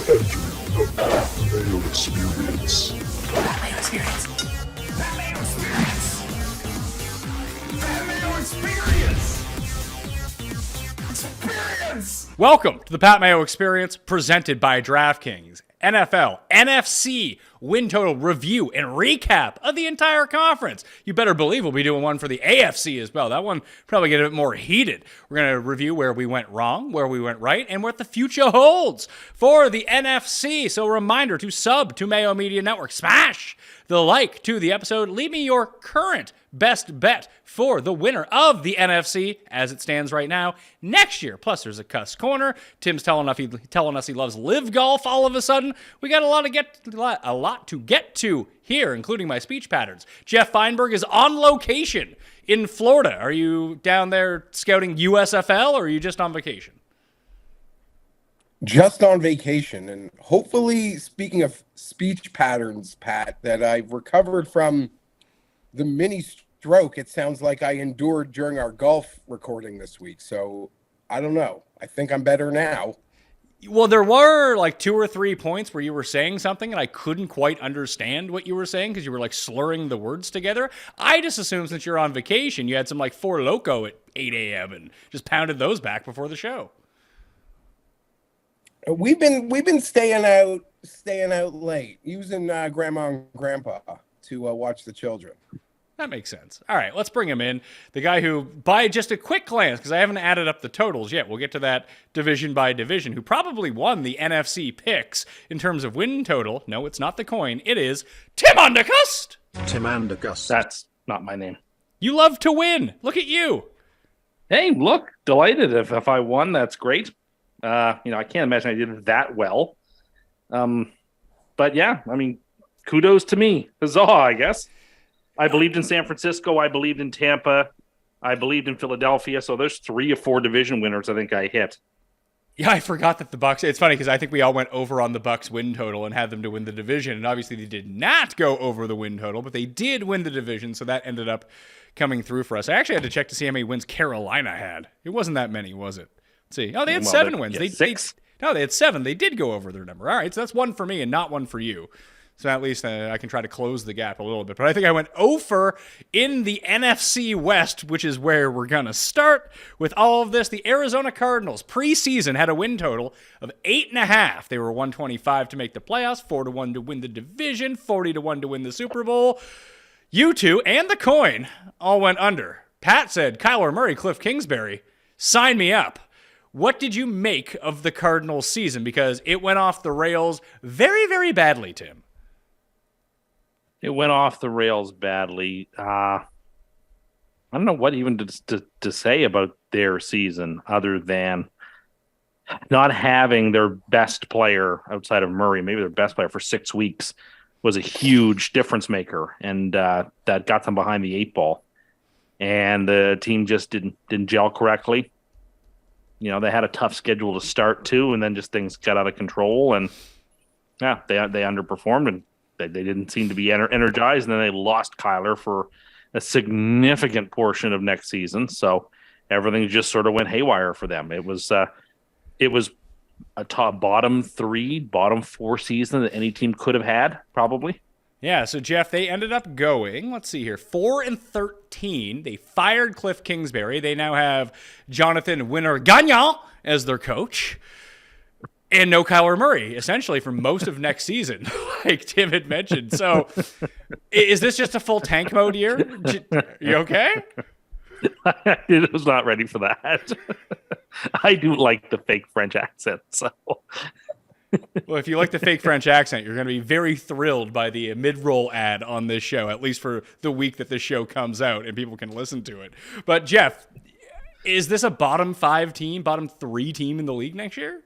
The Mayo Experience. That Mayo Experience. That Mayo Experience. That Mayo Experience. Experience. Welcome to the Pat Mayo Experience, presented by DraftKings. NFL, NFC, win total review and recap of the entire conference. You better believe we'll be doing one for the AFC as well. That one probably get a bit more heated. We're going to review where we went wrong, where we went right, and what the future holds for the NFC. So a reminder to sub to Mayo Media Network. Smash the like to the episode. Leave me your current best bet for the winner of the NFC as it stands right now next year. Plus, there's a Cust Corner. Tim's telling us he loves LIV Golf all of a sudden. We got a lot to get to here, including my speech patterns. Geoff Fienberg is on location in Florida. Are you down there scouting USFL, or are you just on vacation? Just on vacation, and hopefully, speaking of speech patterns, Pat, that I've recovered from the mini stroke it sounds like I endured during our golf recording this week. So I don't know. I think I'm better now. Well, there were like 2 or 3 points where you were saying something and I couldn't quite understand what you were saying because you were like slurring the words together. I just assumed since you're on vacation, you had some like Four Loko at 8 a.m. and just pounded those back before the show. We've been staying out late, using Grandma and Grandpa to watch the children. That makes sense. All right, let's bring him in. The guy who, by just a quick glance, because I haven't added up the totals yet, we'll get to that division by division, who probably won the NFC picks in terms of win total. No, it's not the coin. It is Tim Undercust. Tim Undercust. That's not my name. You love to win. Look at you. Hey, look, delighted. If I won, that's great. I can't imagine I did that well. But yeah, I mean, kudos to me. Huzzah, I guess. I believed in San Francisco. I believed in Tampa. I believed in Philadelphia. So there's 3 or 4 division winners I think I hit. Yeah, I forgot that the Bucs. It's funny because I think we all went over on the Bucs win total and had them to win the division. And obviously they did not go over the win total, but they did win the division. So that ended up coming through for us. I actually had to check to see how many wins Carolina had. It wasn't that many, was it? Let's see. Oh, they had 7 wins. Yeah, 6. They had 7. They did go over their number. All right, so that's 1 for me and not 1 for you. So at least I can try to close the gap a little bit. But I think I went over in the NFC West, which is where we're going to start with all of this. The Arizona Cardinals preseason had a win total of 8.5. They were 125 to make the playoffs, 4-1 to win the division, 40-1 to win the Super Bowl. You two and the coin all went under. Pat said, Kyler Murray, Cliff Kingsbury, sign me up. What did you make of the Cardinals season? Because it went off the rails very, very badly, Tim. It went off the rails badly. I don't know what even to say about their season other than not having their best player outside of Murray, maybe their best player for 6 weeks, was a huge difference maker, and that got them behind the 8 ball. And the team just didn't gel correctly. You know, they had a tough schedule to start too, and then just things got out of control, and yeah, they underperformed, and they didn't seem to be energized, and then they lost Kyler for a significant portion of next season. So everything just sort of went haywire for them. It was a top bottom 3, bottom 4 season that any team could have had, probably. Yeah, so Geoff, they ended up going, let's see here, 4-13. They fired Cliff Kingsbury. They now have Jonathan Winter-Gagnon as their coach. And no Kyler Murray, essentially, for most of next season, like Tim had mentioned. So is this just a full tank mode year? You okay? I was not ready for that. I do like the fake French accent, so... Well, if you like the fake French accent, you're going to be very thrilled by the mid-roll ad on this show, at least for the week that this show comes out and people can listen to it. But, Geoff, is this a bottom 5 team, bottom 3 team in the league next year?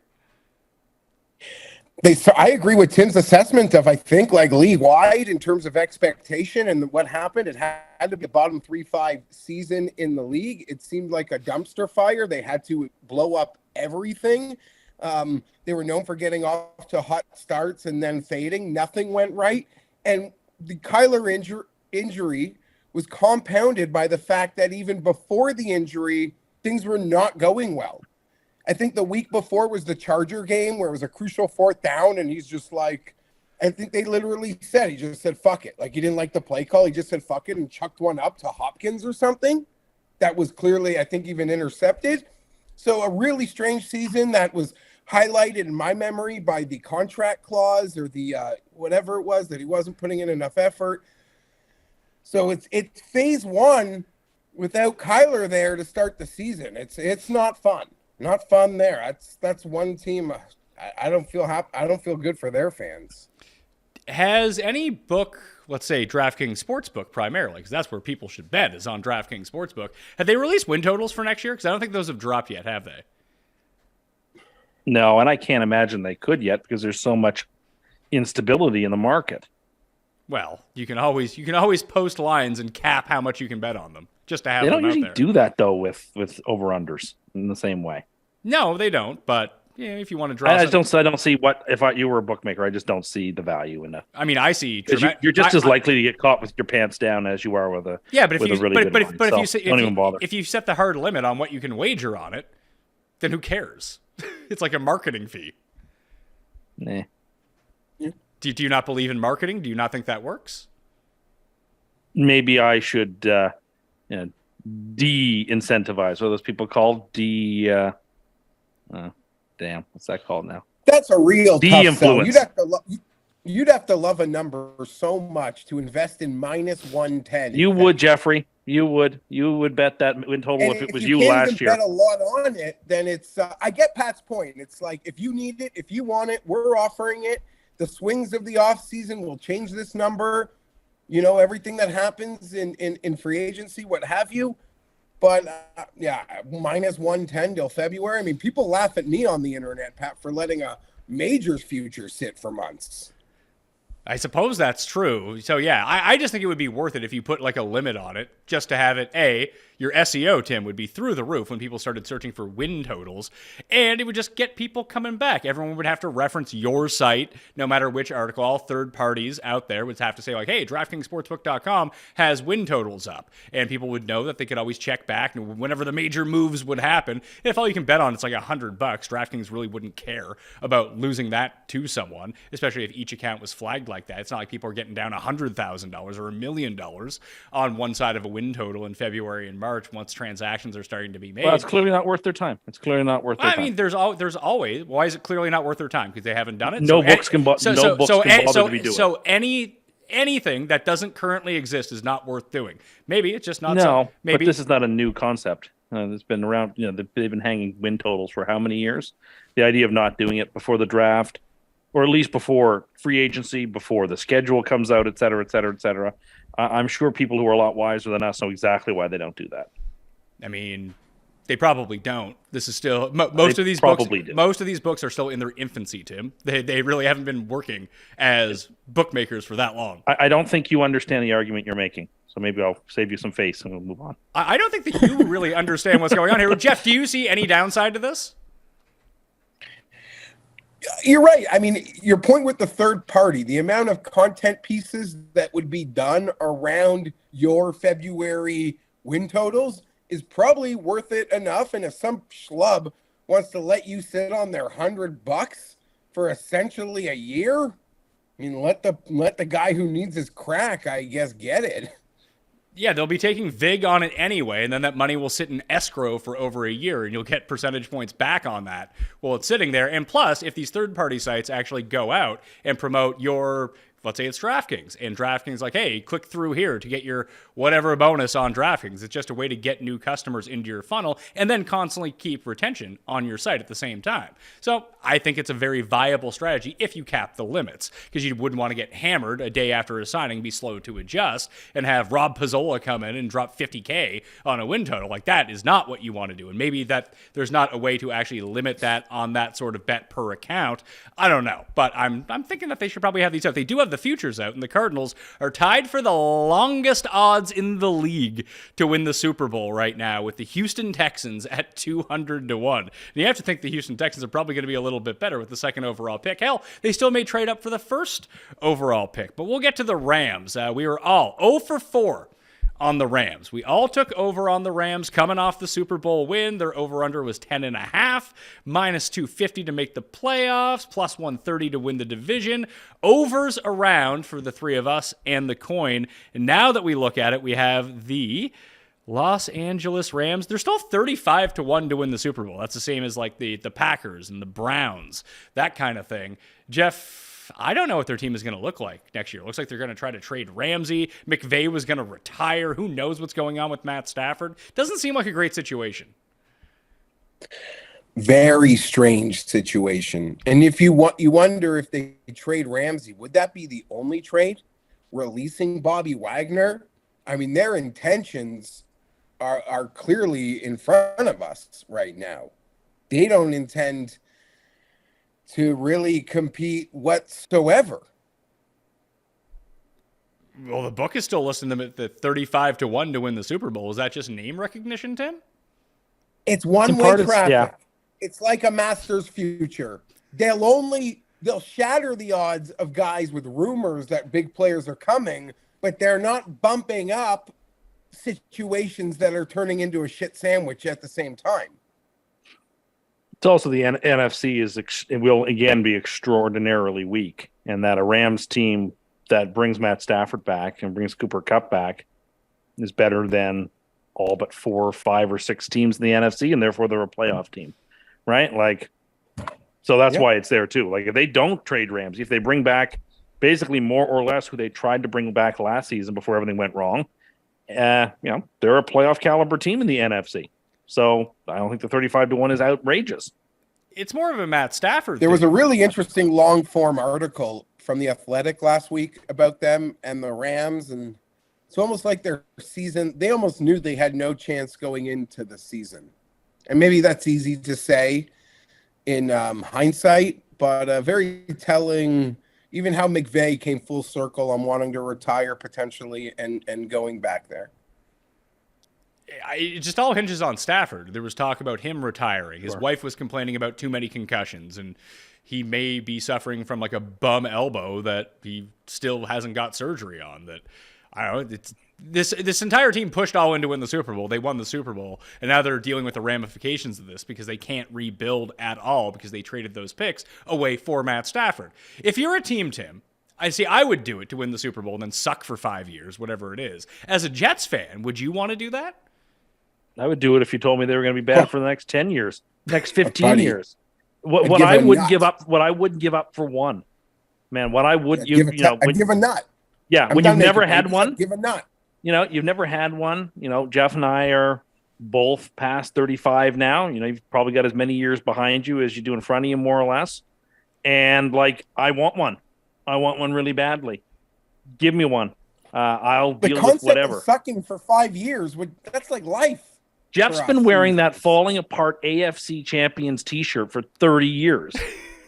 I agree with Tim's assessment of, I think, like league-wide in terms of expectation and what happened. It had to be a bottom 3-5 season in the league. It seemed like a dumpster fire. They had to blow up everything. They were known for getting off to hot starts and then fading. Nothing went right. And the Kyler injury was compounded by the fact that even before the injury, things were not going well. I think the week before was the Charger game where it was a crucial 4th down, and he's just like, I think they literally said, he just said, fuck it. Like, he didn't like the play call. He just said, fuck it, and chucked one up to Hopkins or something. That was clearly, I think, even intercepted. So a really strange season that was highlighted in my memory by the contract clause or the whatever it was, that he wasn't putting in enough effort. So it's phase 1 without Kyler there to start the season. It's not fun. Not fun there. That's one team. I don't feel happy. I don't feel good for their fans. Has any book, let's say DraftKings Sportsbook primarily, because that's where people should bet, is on DraftKings Sportsbook, have they released win totals for next year? Because I don't think those have dropped yet, have they? No, and I can't imagine they could yet because there's so much instability in the market. Well, you can always post lines and cap how much you can bet on them, just to have They them don't out usually there. do that though with over-unders in the same way. No, they don't. But yeah, if you want to draw, I don't see what if you were a bookmaker. I just don't see the value in it. I mean, I see. You're just as likely to get caught with your pants down as you are with a but if with you a really good one. if you say, don't even bother. If you set the hard limit on what you can wager on it, then who cares? It's like a marketing fee. Nah. Do you not believe in marketing? Do you not think that works? Maybe I should de-incentivize. What are those people called? Damn, what's that called now? That's a real tough sell. De-influence. You'd have to love a number so much to invest in minus 110. You would, Jeffrey. You would bet that win total And if it was if you can't last even year. Bet a lot on it, then it's. I get Pat's point. It's like if you need it, if you want it, we're offering it. The swings of the off season will change this number. You know, everything that happens in free agency, what have you. But minus 110 till February. I mean, people laugh at me on the internet, Pat, for letting a majors future sit for months. I suppose that's true. So yeah, I just think it would be worth it if you put like a limit on it, just to have it. Your SEO, Tim, would be through the roof when people started searching for win totals, and it would just get people coming back. Everyone would have to reference your site, no matter which article. All third parties out there would have to say like, hey, DraftKingsSportsbook.com has win totals up, and people would know that they could always check back whenever the major moves would happen. If all you can bet on it's like $100, DraftKings really wouldn't care about losing that to someone, especially if each account was flagged like that. It's not like people are getting down $100,000 or $1 million on one side of a win total in February and March once transactions are starting to be made. Well, it's clearly not worth their time. I mean, there's always. Why is it clearly not worth their time? Because they haven't done it. No books can bother to be doing. So anything that doesn't currently exist is not worth doing. Maybe it's just not. But this is not a new concept. It's been around. They've been hanging win totals for how many years? The idea of not doing it before the draft, or at least before free agency, before the schedule comes out, et cetera, et cetera, et cetera. I'm sure people who are a lot wiser than us know exactly why they don't do that. I mean, they probably don't. This is still most of these books. Most of these books are still in their infancy, Tim. They really haven't been working as bookmakers for that long. I don't think you understand the argument you're making. So maybe I'll save you some face and we'll move on. I don't think that you really understand what's going on here. Geoff, do you see any downside to this? You're right. I mean, your point with the third party, the amount of content pieces that would be done around your February win totals is probably worth it enough. And if some schlub wants to let you sit on their $100 for essentially a year, I mean, let the guy who needs his crack, I guess, get it. Yeah, they'll be taking VIG on it anyway, and then that money will sit in escrow for over a year, and you'll get percentage points back on that while it's sitting there. And plus, if these third-party sites actually go out and promote your, let's say it's DraftKings, and DraftKings like, hey, click through here to get your whatever bonus on DraftKings. It's just a way to get new customers into your funnel and then constantly keep retention on your site at the same time. So I think it's a very viable strategy if you cap the limits, because you wouldn't want to get hammered a day after a signing, be slow to adjust, and have Rob Pizzola come in and drop $50K on a win total. Like, that is not what you want to do. And maybe that there's not a way to actually limit that on that sort of bet per account. I don't know, but I'm thinking that they should probably have these out. They do have the futures out, and the Cardinals are tied for the longest odds in the league to win the Super Bowl right now, with the Houston Texans at 200-1. And you have to think the Houston Texans are probably going to be a little bit better with the second overall pick. Hell, they still may trade up for the first overall pick. But we'll get to the Rams. We were all 0 for 4 on the Rams. We all took over on the Rams coming off the Super Bowl win. Their over-under was 10.5, minus 250 to make the playoffs, plus 130 to win the division. Overs around for the three of us and the coin. And now that we look at it, we have the Los Angeles Rams. They're still 35-1 to win the Super Bowl. That's the same as like the Packers and the Browns, that kind of thing. Geoff, I don't know what their team is going to look like next year. It looks like they're going to try to trade Ramsey. McVay was going to retire. Who knows what's going on with Matt Stafford? Doesn't seem like a great situation. Very strange situation. And if you wonder if they trade Ramsey, would that be the only trade? Releasing Bobby Wagner? I mean, their intentions are clearly in front of us right now. They don't intend to really compete whatsoever. Well, the book is still listing them at the 35-1 to win the Super Bowl. Is that just name recognition, Tim? It's one-way traffic. Yeah. It's like a Masters future. They'll shatter the odds of guys with rumors that big players are coming, but they're not bumping up situations that are turning into a shit sandwich at the same time. It's also the NFC will again be extraordinarily weak, and that a Rams team that brings Matt Stafford back and brings Cooper Kupp back is better than all but 4, 5, or 6 teams in the NFC, and therefore they're a playoff team, right? Like, so that's why it's there too. Like, if they don't trade Ramsey, if they bring back basically more or less who they tried to bring back last season before everything went wrong, they're a playoff caliber team in the NFC. So I don't think the 35-1 is outrageous. It's more of a Matt Stafford There was a really interesting long-form article from The Athletic last week about them and the Rams, and it's almost like their season, they almost knew they had no chance going into the season. And maybe that's easy to say in hindsight, but very telling, even how McVay came full circle on wanting to retire potentially and going back there. It just all hinges on Stafford. There was talk about him retiring. His wife was complaining about too many concussions, and he may be suffering from like a bum elbow that he still hasn't got surgery on. That, I don't know, it's this entire team pushed all in to win the Super Bowl. They won the Super Bowl, and now they're dealing with the ramifications of this because they can't rebuild at all because they traded those picks away for Matt Stafford. If you're a team, Tim, I would do it to win the Super Bowl and then suck for 5 years, whatever it is. As a Jets fan, would you want to do that? I would do it if you told me they were going to be bad for the next 10 years, next 15 years. What I wouldn't give up for one, man. What I would I'd give a nut. Yeah, when you've never had one, give a nut. You've never had one. Geoff and I are both past 35 now. You've probably got as many years behind you as you do in front of you, more or less. And like, I want one. I want one really badly. Give me one. I'll deal with whatever. Of sucking for 5 years that's like life. Jeff's been wearing that falling apart AFC Champions T-shirt for 30 years.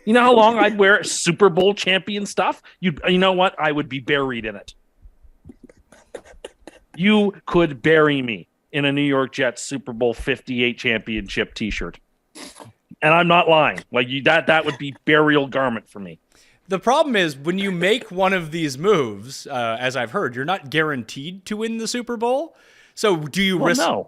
You know how long I'd wear Super Bowl champion stuff? You know what? I would be buried in it. You could bury me in a New York Jets Super Bowl 58 championship T-shirt. And I'm not lying. Like, that would be burial garment for me. The problem is when you make one of these moves, as I've heard, you're not guaranteed to win the Super Bowl. So do you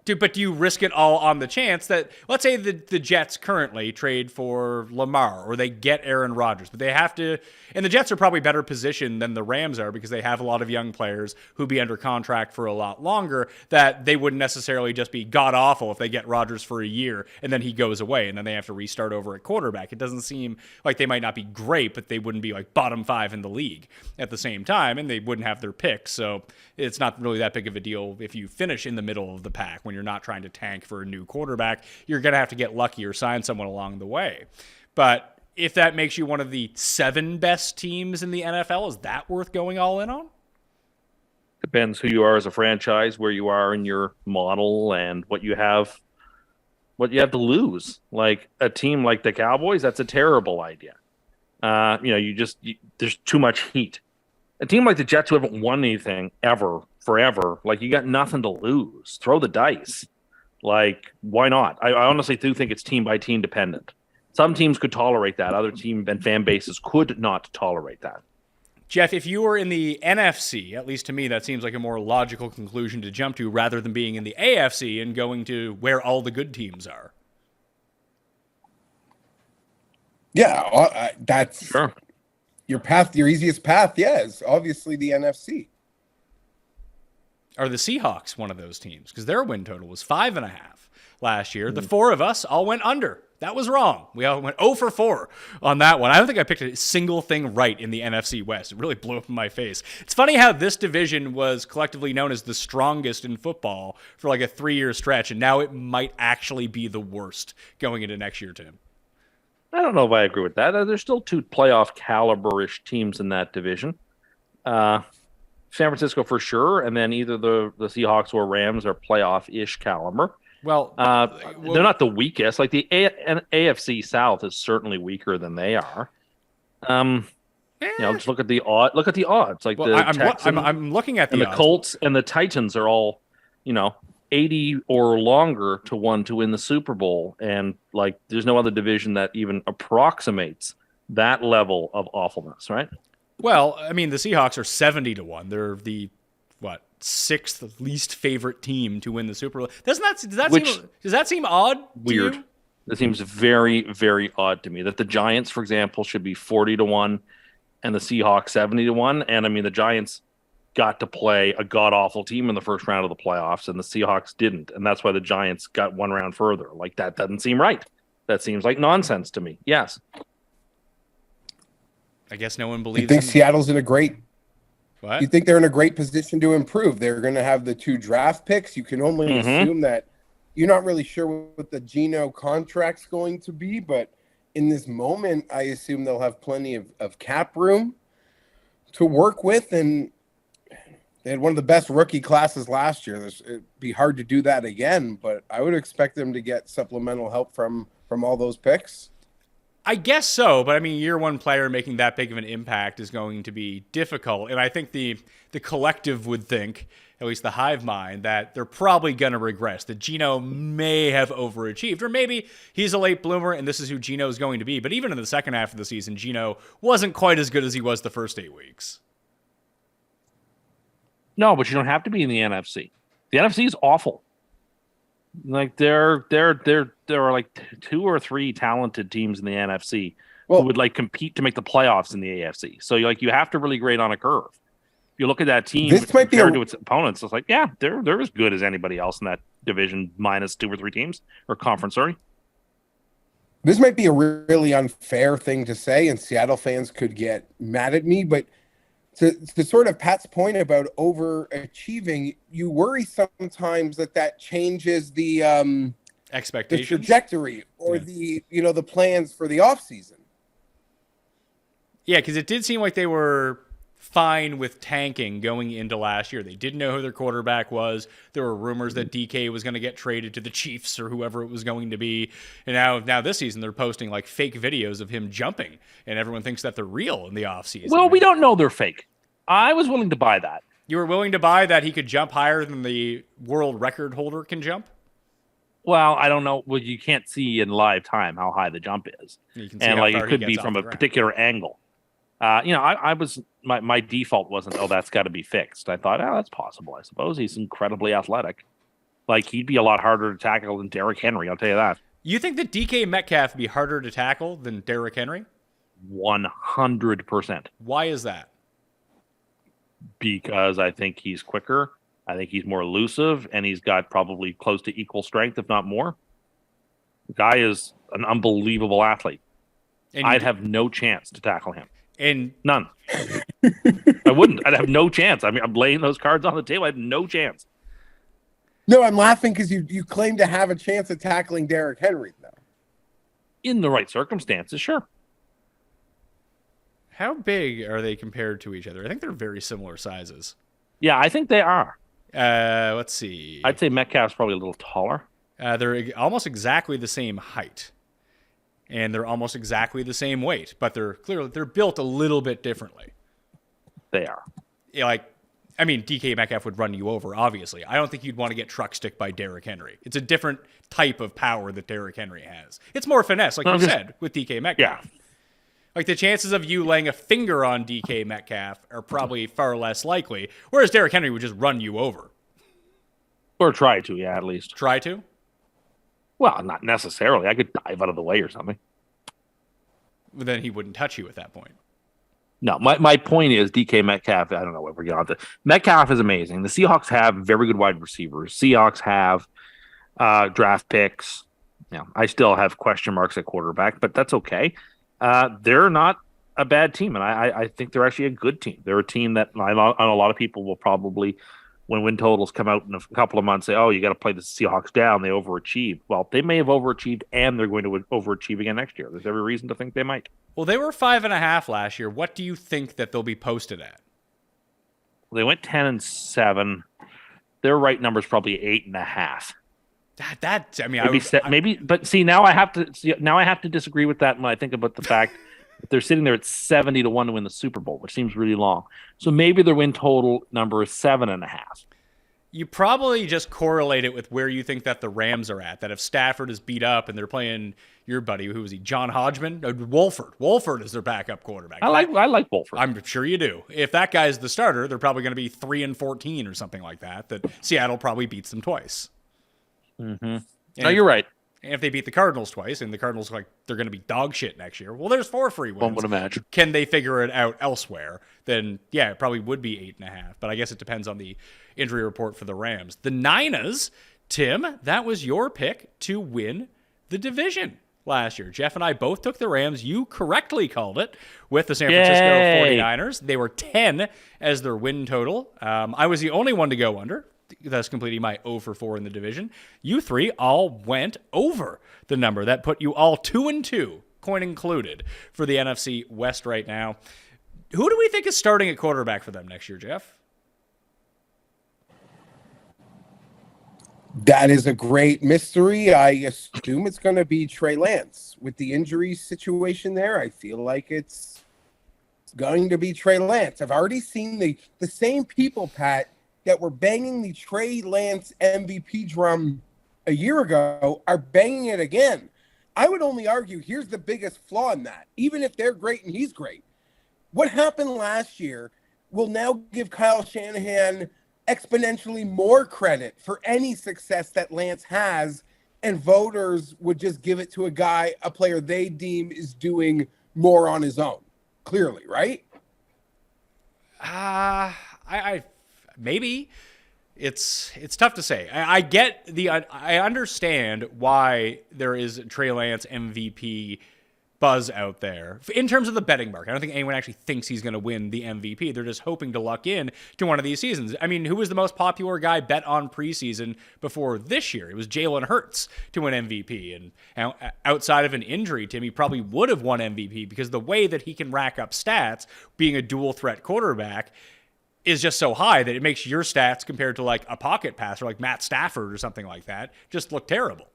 do you risk it all on the chance that, let's say the Jets currently trade for Lamar or they get Aaron Rodgers, but they have to, and the Jets are probably better positioned than the Rams are because they have a lot of young players who'd be under contract for a lot longer, that they wouldn't necessarily just be god-awful if they get Rodgers for a year and then he goes away and then they have to restart over at quarterback. It doesn't seem like they might not be great, but they wouldn't be like bottom 5 in the league at the same time, and they wouldn't have their picks. So it's not really that big of a deal if you finish in the middle of the pack when you're not trying to tank for a new quarterback. You're going to have to get lucky or sign someone along the way. But if that makes you one of the 7 best teams in the NFL, is that worth going all in on? Depends who you are as a franchise, where you are in your model, and what you have to lose. Like a team like the Cowboys, that's a terrible idea. There's too much heat. A team like the Jets, who haven't won anything forever, like, you got nothing to lose. Throw the dice. Like, why not? I honestly do think it's team by team dependent. Some teams could tolerate that. Other team and fan bases could not tolerate that. Geoff, if you were in the NFC, at least to me, that seems like a more logical conclusion to jump to rather than being in the AFC and going to where all the good teams are. Yeah, that's Sure. your path. Your easiest path, is obviously the NFC. Are the Seahawks one of those teams? Because their win total was 5.5 last year. The four of us all went under. That was wrong. We all went 0 for 4 on that one. I don't think I picked a single thing right in the NFC West. It really blew up in my face. It's funny how this division was collectively known as the strongest in football for like a 3-year stretch, and now it might actually be the worst going into next year, Tim. I don't know if I agree with that. There's still 2 playoff caliber-ish teams in that division. San Francisco for sure, and then either the Seahawks or Rams are playoff-ish caliber. Well, they're not the weakest. Like the AFC South is certainly weaker than they are. Just look at the odds. Like I'm looking at the odds. Colts and the Titans are all, 80 or longer to 1 to win the Super Bowl, and like there's no other division that even approximates that level of awfulness, right? Well, I mean, the Seahawks are 70 to 1. They're the 6th least favorite team to win the Super Bowl. Does that seem odd? Weird. To you? That seems very, very odd to me. That the Giants, for example, should be 40 to 1 and the Seahawks 70 to 1. And I mean, the Giants got to play a god-awful team in the first round of the playoffs, and the Seahawks didn't. And that's why the Giants got one round further. Like, that doesn't seem right. That seems like nonsense to me. Yes. I guess no one believes. You think Seattle's in a great? What? You think they're in a great position to improve? They're going to have the 2 draft picks. You can only assume that you're not really sure what the Geno contract's going to be, but in this moment, I assume they'll have plenty of cap room to work with, and they had one of the best rookie classes last year. It'd be hard to do that again, but I would expect them to get supplemental help from all those picks. I guess so, but I mean, year one player making that big of an impact is going to be difficult. And I think the collective would think, at least the hive mind, that they're probably going to regress, that Geno may have overachieved, or maybe he's a late bloomer and this is who Geno is going to be. But even in the second half of the season, Geno wasn't quite as good as he was the first 8 weeks. No, but you don't have to be in the NFC. The NFC is awful. Like there are like 2 or 3 talented teams in the NFC who would like compete to make the playoffs in the AFC. So you have to really grade on a curve. If you look at that team compared to its opponents, it's like, yeah, they're as good as anybody else in that division minus 2 or 3 teams or conference. Sorry. This might be a really unfair thing to say, and Seattle fans could get mad at me, but to sort of Pat's point about overachieving, you worry sometimes that changes the expectations, the trajectory, or the plans for the offseason. Yeah, because it did seem like they were fine with tanking going into last year. They didn't know who their quarterback was. There were rumors that DK was going to get traded to the Chiefs or whoever it was going to be. And now this season they're posting like fake videos of him jumping, and everyone thinks that they're real in the offseason. Well, we don't know they're fake. I was willing to buy that. You were willing to buy that he could jump higher than the world record holder can jump? Well, I don't know. Well, you can't see in live time how high the jump is. You can see and how like far it he could be gets from off a the ground. particular angle. I was my default wasn't, that's got to be fixed. I thought, that's possible. I suppose he's incredibly athletic. Like, he'd be a lot harder to tackle than Derrick Henry. I'll tell you that. You think that DK Metcalf would be harder to tackle than Derrick Henry? 100%. Why is that? Because I think he's quicker. I think he's more elusive, and he's got probably close to equal strength, if not more. The guy is an unbelievable athlete. And I'd have no chance to tackle him. And none. I wouldn't. I'd have no chance. I mean, I'm laying those cards on the table. I have no chance. No, I'm laughing because you claim to have a chance of tackling Derrick Henry, though. In the right circumstances, sure. How big are they compared to each other? I think they're very similar sizes. Yeah, I think they are. Let's see. I'd say Metcalf's probably a little taller. They're almost exactly the same height. And they're almost exactly the same weight, but they're built a little bit differently. They are. Yeah, DK Metcalf would run you over, obviously. I don't think you'd want to get truck stick by Derrick Henry. It's a different type of power that Derrick Henry has. It's more finesse, like you said, with DK Metcalf. Yeah. Like, the chances of you laying a finger on DK Metcalf are probably far less likely, whereas Derrick Henry would just run you over. Or try to, yeah, at least. Try to? Well, not necessarily. I could dive out of the way or something. But then he wouldn't touch you at that point. No, my point is DK Metcalf. I don't know what we're going to. Metcalf is amazing. The Seahawks have very good wide receivers. Seahawks have draft picks. I still have question marks at quarterback, but that's okay. They're not a bad team, and I think they're actually a good team. They're a team that a lot of people will probably, when win totals come out in a couple of months, say, oh, you got to play the Seahawks down. They overachieved. Well, they may have overachieved, and they're going to overachieve again next year. There's every reason to think they might. Well, they were 5.5 last year. What do you think that they'll be posted at? They went 10-7. Their right number is probably 8.5. Maybe. But see, now I have to disagree with that when I think about the fact that they're sitting there at 70 to 1 to win the Super Bowl, which seems really long. So maybe their win total number is 7.5. You probably just correlate it with where you think that the Rams are at. That if Stafford is beat up and they're playing your buddy, who was he? John Hodgman? Wolford. Wolford is their backup quarterback. I like Wolford. I'm sure you do. If that guy's the starter, they're probably going to be 3-14 or something like that. That Seattle probably beats them twice. Mm-hmm. No, you're right. And if they beat the Cardinals twice, and the Cardinals they're going to be dog shit next year, well, there's 4 free wins. One would imagine. Can they figure it out elsewhere? Then yeah, it probably would be 8.5. But I guess it depends on the injury report for the Rams. The Niners, Tim, that was your pick to win the division last year. Geoff and I both took the Rams. You correctly called it with the San Francisco 49ers. They were 10 as their win total. I was the only one to go under. That's completing my 0 for 4 in the division. You three all went over the number. That put you all 2-2, coin included, for the NFC West right now. Who do we think is starting at quarterback for them next year, Geoff? That is a great mystery. I assume it's going to be Trey Lance. With the injury situation there, I feel like it's going to be Trey Lance. I've already seen the same people, Pat, that were banging the Trey Lance MVP drum a year ago are banging it again. I would only argue here's the biggest flaw in that. Even if they're great and he's great, what happened last year will now give Kyle Shanahan exponentially more credit for any success that Lance has, and voters would just give it to a player they deem is doing more on his own. Clearly, right? Maybe. It's tough to say. I understand why there is Trey Lance MVP buzz out there in terms of the betting market. I don't think anyone actually thinks he's going to win the MVP. They're just hoping to luck in to one of these seasons. I mean, who was the most popular guy bet on preseason before this year? It was Jalen Hurts to win MVP. And outside of an injury, Tim, he probably would have won MVP because the way that he can rack up stats being a dual threat quarterback is just so high that it makes your stats compared to like a pocket passer like Matt Stafford or something like that just look terrible.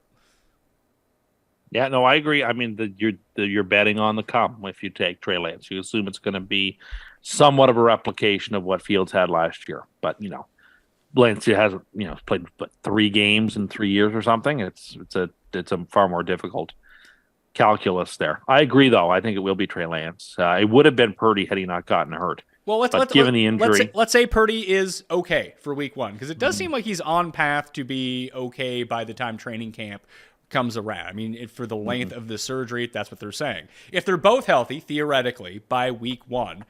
Yeah, no, I agree. I mean, you're betting on the come if you take Trey Lance. You assume it's going to be somewhat of a replication of what Fields had last year. But, Lance has, played 3 games in 3 years or something. It's a far more difficult calculus there. I agree, though. I think it will be Trey Lance. It would have been Purdy had he not gotten hurt. Well, given the injury, let's say Purdy is okay for week 1, because it does seem like he's on path to be okay by the time training camp comes around. I mean, for the length of the surgery, that's what they're saying. If they're both healthy, theoretically, by week 1,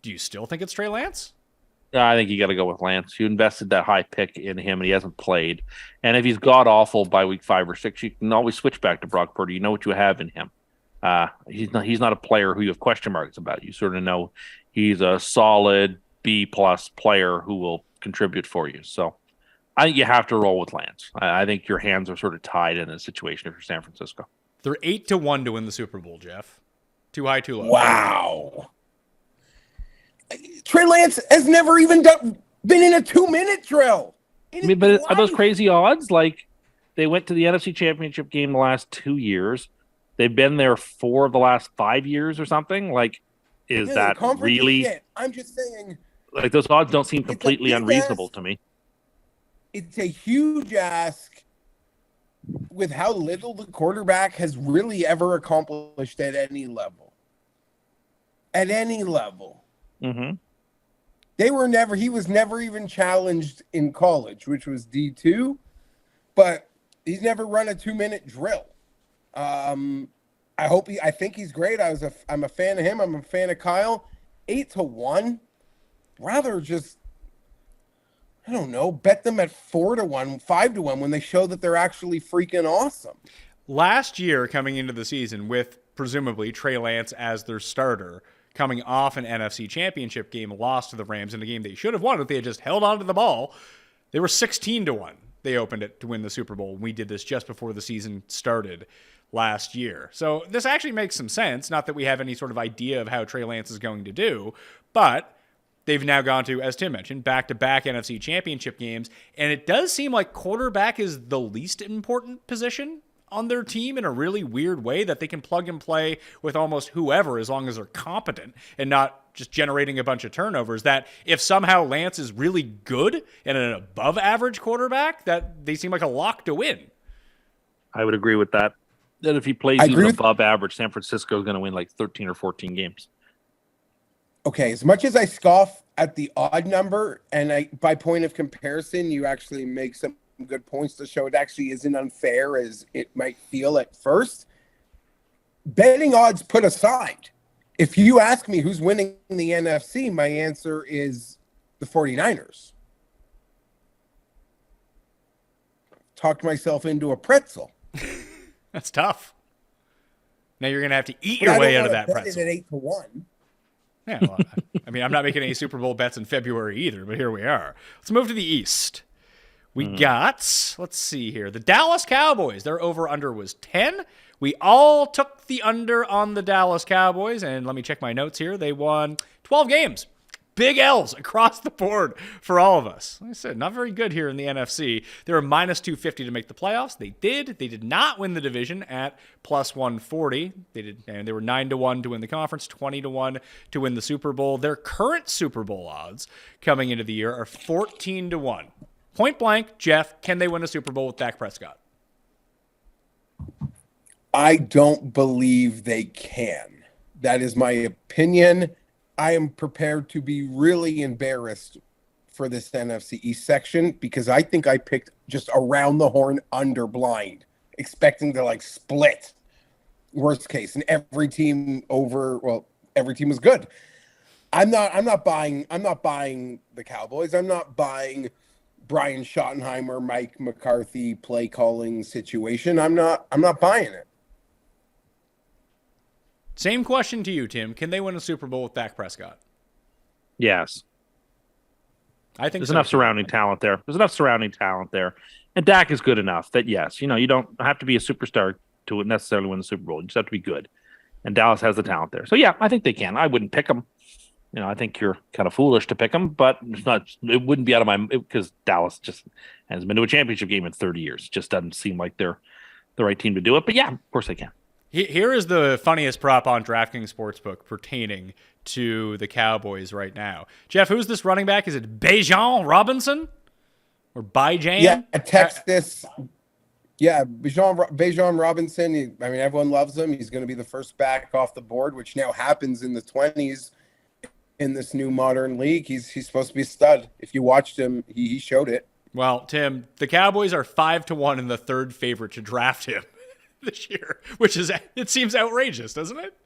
do you still think it's Trey Lance? I think you got to go with Lance. You invested that high pick in him, and he hasn't played. And if he's god awful by week 5 or 6, you can always switch back to Brock Purdy. You know what you have in him. He's not a player who you have question marks about. You sort of know he's a solid B+ player who will contribute for you. So I think you have to roll with Lance. I think your hands are sort of tied in this situation if you're San Francisco. They're 8-1 to win the Super Bowl, Geoff. Too high, too low. Wow. Trey Lance has never even been in a 2-minute drill. But are those crazy odds? Like, they went to the NFC Championship game the last 2 years. They've been there 4 of the last 5 years or something. Like, is that really? I'm just saying. Like, those odds don't seem completely unreasonable to me. It's a huge ask with how little the quarterback has really ever accomplished at any level. at any level. Mm-hmm. He was never even challenged in college, which was D2, but he's never run a 2-minute drill. I think he's great. I'm a fan of him. I'm a fan of Kyle. 8-1. Rather just, I don't know, bet them at 4-1, 5-1 when they show that they're actually freaking awesome. Last year, coming into the season with presumably Trey Lance as their starter, coming off an NFC Championship game, lost to the Rams in a game they should have won if they had just held on to the ball. They were 16-1. They opened it to win the Super Bowl. We did this just before the season started last year. So this actually makes some sense. Not that we have any sort of idea of how Trey Lance is going to do, but they've now gone to, as Tim mentioned, back-to-back NFC Championship games, and it does seem like quarterback is the least important position on their team in a really weird way, that they can plug and play with almost whoever as long as they're competent and not just generating a bunch of turnovers. That if somehow Lance is really good and an above average quarterback, that they seem like a lock to win. I would agree with that. That if he plays even above average, San Francisco is going to win like 13 or 14 games. Okay, as much as I scoff at the odd number, and by point of comparison, you actually make some good points to show it actually isn't unfair as it might feel at first. Betting odds put aside, if you ask me who's winning the NFC, my answer is the 49ers. Talked myself into a pretzel. That's tough. Now you're going to have to eat your way out of that pretzel. At 8-1. Yeah, well, I mean, I'm not making any Super Bowl bets in February either, but here we are. Let's move to the East. We got, let's see here, the Dallas Cowboys. Their over-under was 10. We all took the under on the Dallas Cowboys, and let me check my notes here. They won 12 games. Big L's across the board for all of us. Like I said, not very good here in the NFC. They were minus 250 to make the playoffs. They did. They did not win the division at plus 140. They did, and they were 9-1 to win the conference, 20-1 to win the Super Bowl. Their current Super Bowl odds coming into the year are 14-1. Point blank, Geoff, can they win a Super Bowl with Dak Prescott? I don't believe they can. That is my opinion. I am prepared to be really embarrassed for this NFC East section because I think I picked just around the horn under blind, expecting to like split. Worst case, and every team was good. I'm not buying the Cowboys. I'm not buying Brian Schottenheimer, Mike McCarthy play calling situation. I'm not buying it. Same question to you, Tim. Can they win a Super Bowl with Dak Prescott? Yes. I think there's enough surrounding talent there. And Dak is good enough that, yes, you don't have to be a superstar to necessarily win the Super Bowl. You just have to be good. And Dallas has the talent there. So, yeah, I think they can. I wouldn't pick them. I think you're kind of foolish to pick them, but it wouldn't be out of my, because Dallas just hasn't been to a championship game in 30 years. It just doesn't seem like they're the right team to do it. But, yeah, of course they can. Here is the funniest prop on DraftKings Sportsbook pertaining to the Cowboys right now. Geoff, who's this running back? Is it Bijan Robinson or Bijan? Yeah, Texas. Yeah, Bijan Robinson. I mean, everyone loves him. He's going to be the first back off the board, which now happens in the 20s in this new modern league. He's supposed to be a stud. If you watched him, he showed it. Well, Tim, the Cowboys are 5-1 and the third favorite to draft him this year, which is, it seems outrageous, doesn't it?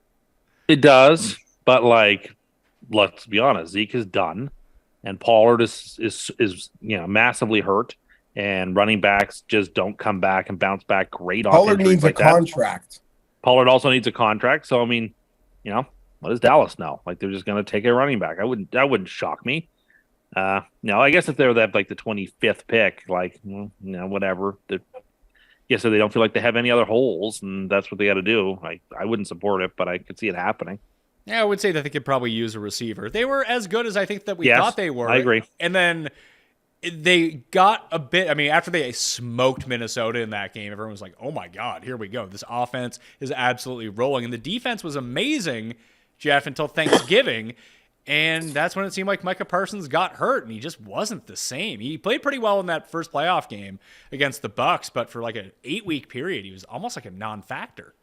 It does, but let's be honest, Zeke is done, and Pollard is massively hurt, and running backs just don't come back and bounce back great on Pollard needs a contract. Pollard also needs a contract, so I mean, what does Dallas know? They're just going to take a running back. That wouldn't shock me. I guess if they're the 25th pick, whatever. So they don't feel like they have any other holes, and that's what they got to do. I wouldn't support it, but I could see it happening. Yeah, I would say that they could probably use a receiver. They were as good as I think that we thought they were. I agree. And then they got a bit, after they smoked Minnesota in that game, everyone was like, oh my God, here we go. This offense is absolutely rolling. And the defense was amazing, Geoff, until Thanksgiving. And that's when it seemed like Micah Parsons got hurt, and he just wasn't the same. He played pretty well in that first playoff game against the Bucs, but for an 8-week period, he was almost like a non-factor.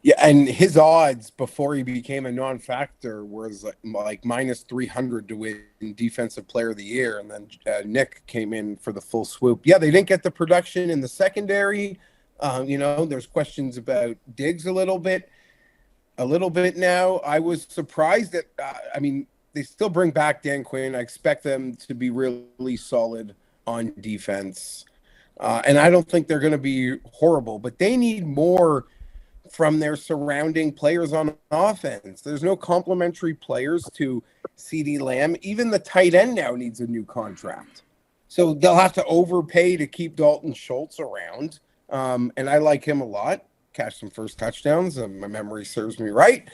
Yeah, and his odds before he became a non-factor was like minus 300 to win Defensive Player of the Year, and then Nick came in for the full swoop. Yeah, they didn't get the production in the secondary. There's questions about Diggs a little bit now. I was surprised that they still bring back Dan Quinn. I expect them to be really solid on defense, and I don't think they're going to be horrible, but they need more from their surrounding players on offense. There's no complementary players to CeeDee Lamb. Even the tight end now needs a new contract. So they'll have to overpay to keep Dalton Schultz around. And I like him a lot. Catch some first touchdowns, and my memory serves me right.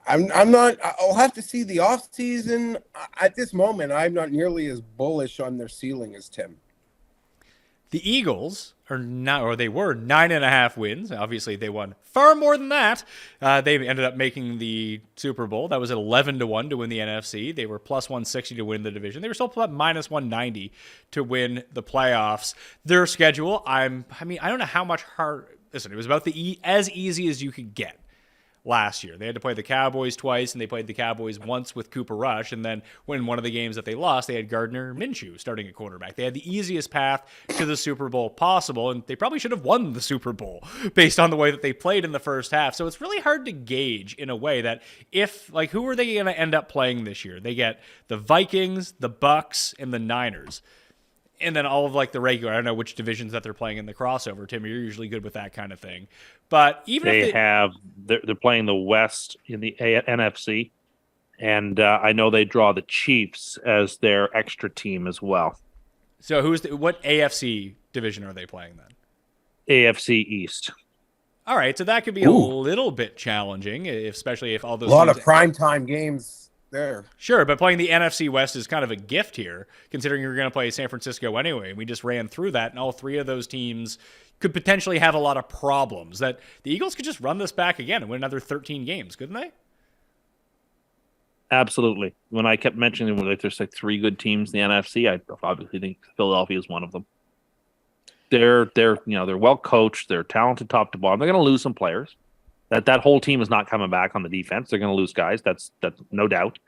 I'll have to see the offseason. At this moment, I'm not nearly as bullish on their ceiling as Tim. The Eagles they were 9.5 wins. Obviously, they won far more than that. They ended up making the Super Bowl. That was at 11-1 to win the NFC. They were plus 160 to win the division. They were still minus 190 to win the playoffs. Their schedule, I don't know how much hard. Listen, it was about as easy as you could get last year. They had to play the Cowboys twice, and they played the Cowboys once with Cooper Rush, and then when one of the games that they lost, they had Gardner Minshew starting at quarterback. They had the easiest path to the Super Bowl possible, and they probably should have won the Super Bowl based on the way that they played in the first half. So it's really hard to gauge in a way that who are they going to end up playing this year? They get the Vikings, the Bucks, and the Niners. And then all of the regular, I don't know which divisions that they're playing in the crossover. Tim, you're usually good with that kind of thing. But even they're playing the West in the NFC, and I know they draw the Chiefs as their extra team as well. So what AFC division are they playing then? AFC East. All right, so that could be a little bit challenging, especially if all those a lot of primetime games there. Sure, but playing the NFC West is kind of a gift here, considering you're going to play San Francisco anyway. We just ran through that, and all three of those teams could potentially have a lot of problems. That the Eagles could just run this back again and win another 13 games, couldn't they? Absolutely. When I kept mentioning there's three good teams in the NFC, I obviously think Philadelphia is one of them. They're well coached, they're talented top to bottom. They're going to lose some players. That whole team is not coming back on the defense. They're going to lose guys. That's no doubt.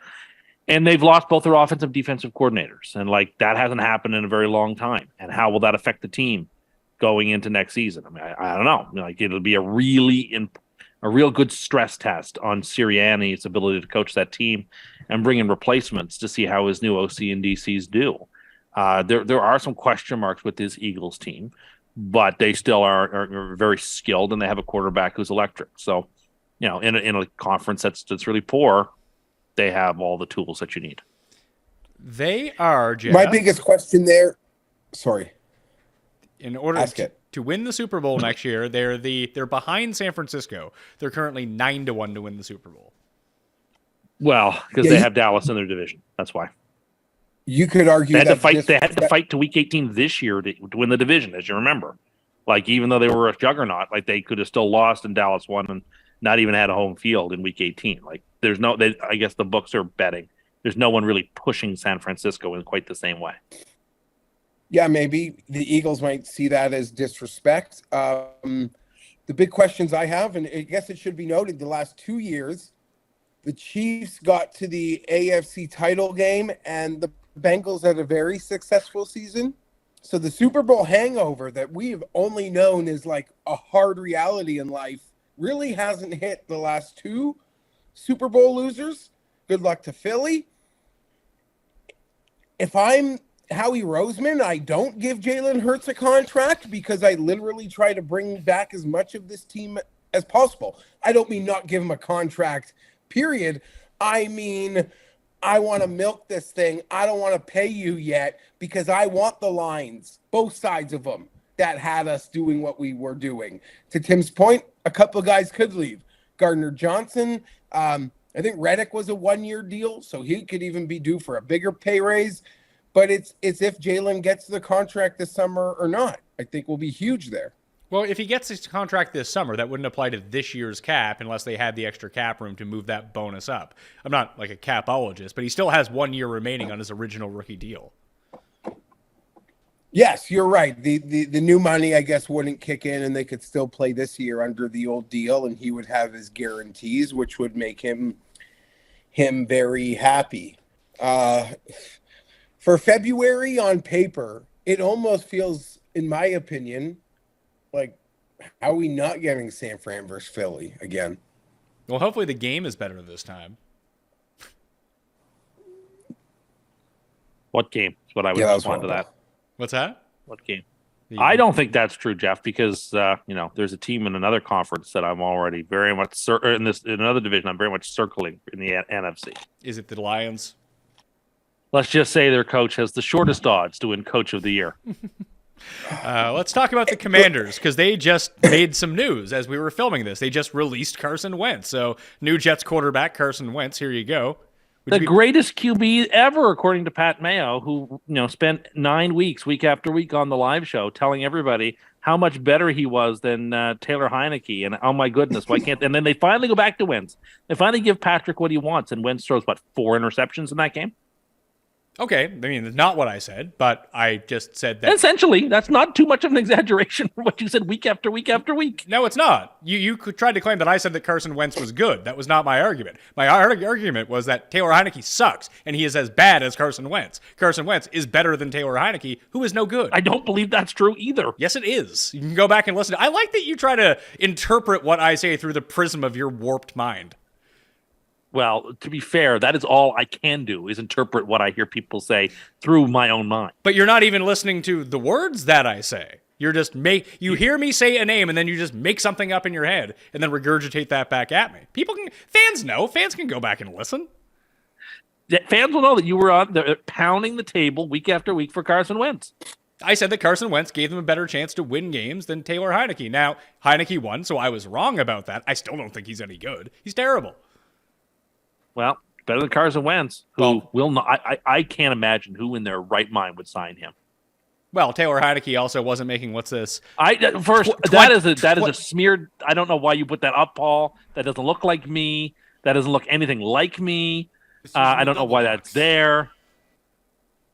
And they've lost both their offensive and defensive coordinators. And that hasn't happened in a very long time. And how will that affect the team going into next season? I don't know. It'll be a real good stress test on Sirianni's ability to coach that team and bring in replacements to see how his new OC and DCs do. There are some question marks with this Eagles team, but they still are very skilled, and they have a quarterback who's electric. So, in a conference that's really poor, they have all the tools that you need. They are, Geoff. My biggest question there. Sorry. In order to win the Super Bowl next year, they're behind San Francisco. They're currently 9-1 to win the Super Bowl. Well, because they have Dallas in their division. That's why. You could argue they had to fight to week 18 this year to win the division, as you remember. Even though they were a juggernaut, they could have still lost and Dallas won and not even had a home field in week 18. I guess the books are betting. There's no one really pushing San Francisco in quite the same way. Yeah, maybe the Eagles might see that as disrespect. The big questions I have, and I guess it should be noted, the last 2 years, the Chiefs got to the AFC title game, and the Bengals had a very successful season. So the Super Bowl hangover that we've only known is a hard reality in life really hasn't hit the last two Super Bowl losers. Good luck to Philly. If I'm Howie Roseman, I don't give Jalen Hurts a contract because I literally try to bring back as much of this team as possible. I don't mean not give him a contract, period. I mean, I want to milk this thing. I don't want to pay you yet because I want the lines, both sides of them, that had us doing what we were doing. To Tim's point, a couple of guys could leave. Gardner Johnson, I think Reddick was a 1-year deal, so he could even be due for a bigger pay raise. But it's if Jalen gets the contract this summer or not. I think will be huge there. Well, if he gets his contract this summer, that wouldn't apply to this year's cap unless they had the extra cap room to move that bonus up. I'm not a capologist, but he still has 1 year remaining on his original rookie deal. Yes, you're right. The new money, I guess, wouldn't kick in, and they could still play this year under the old deal, and he would have his guarantees, which would make him very happy. For February on paper, it almost feels, in my opinion, like, how are we not getting San Fran versus Philly again? Well, hopefully the game is better this time. What game? That's what I would respond to that. What's that? What game? I don't think that's true, Geoff, because there's a team in another conference that I'm already very much in another division. I'm very much circling in the NFC. Is it the Lions? Let's just say their coach has the shortest odds to win Coach of the Year. Let's talk about the Commanders, because they just made some news as we were filming this. They just released Carson Wentz. So, new Jets quarterback Carson Wentz. Here you go. The greatest QB ever, according to Pat Mayo, who spent 9 weeks, week after week, on the live show, telling everybody how much better he was than Taylor Heineke. And oh my goodness, why can't? And then they finally go back to Wentz. They finally give Patrick what he wants, and Wentz throws 4 interceptions in that game. Okay, I mean, it's not what I said, but I just said that. Essentially, that's not too much of an exaggeration for what you said week after week after week. No, it's not. You tried to claim that I said that Carson Wentz was good. That was not my argument. My argument was that Taylor Heineke sucks, and he is as bad as Carson Wentz. Carson Wentz is better than Taylor Heineke, who is no good. I don't believe that's true either. Yes, it is. You can go back and listen. I like that you try to interpret what I say through the prism of your warped mind. Well, to be fair, that is all I can do, is interpret what I hear people say through my own mind. But you're not even listening to the words that I say. You're just you hear me say a name, and then you just make something up in your head and then regurgitate that back at me. Fans can go back and listen. Fans will know that you were pounding the table week after week for Carson Wentz. I said that Carson Wentz gave them a better chance to win games than Taylor Heineke. Now, Heineke won, so I was wrong about that. I still don't think he's any good. He's terrible. Well, better than Carson Wentz, who will not. I can't imagine who in their right mind would sign him. Well, Taylor Heineke also wasn't making what's this? That is a smeared. I don't know why you put that up, Paul. That doesn't look like me. That doesn't look anything like me. I don't know why that's there.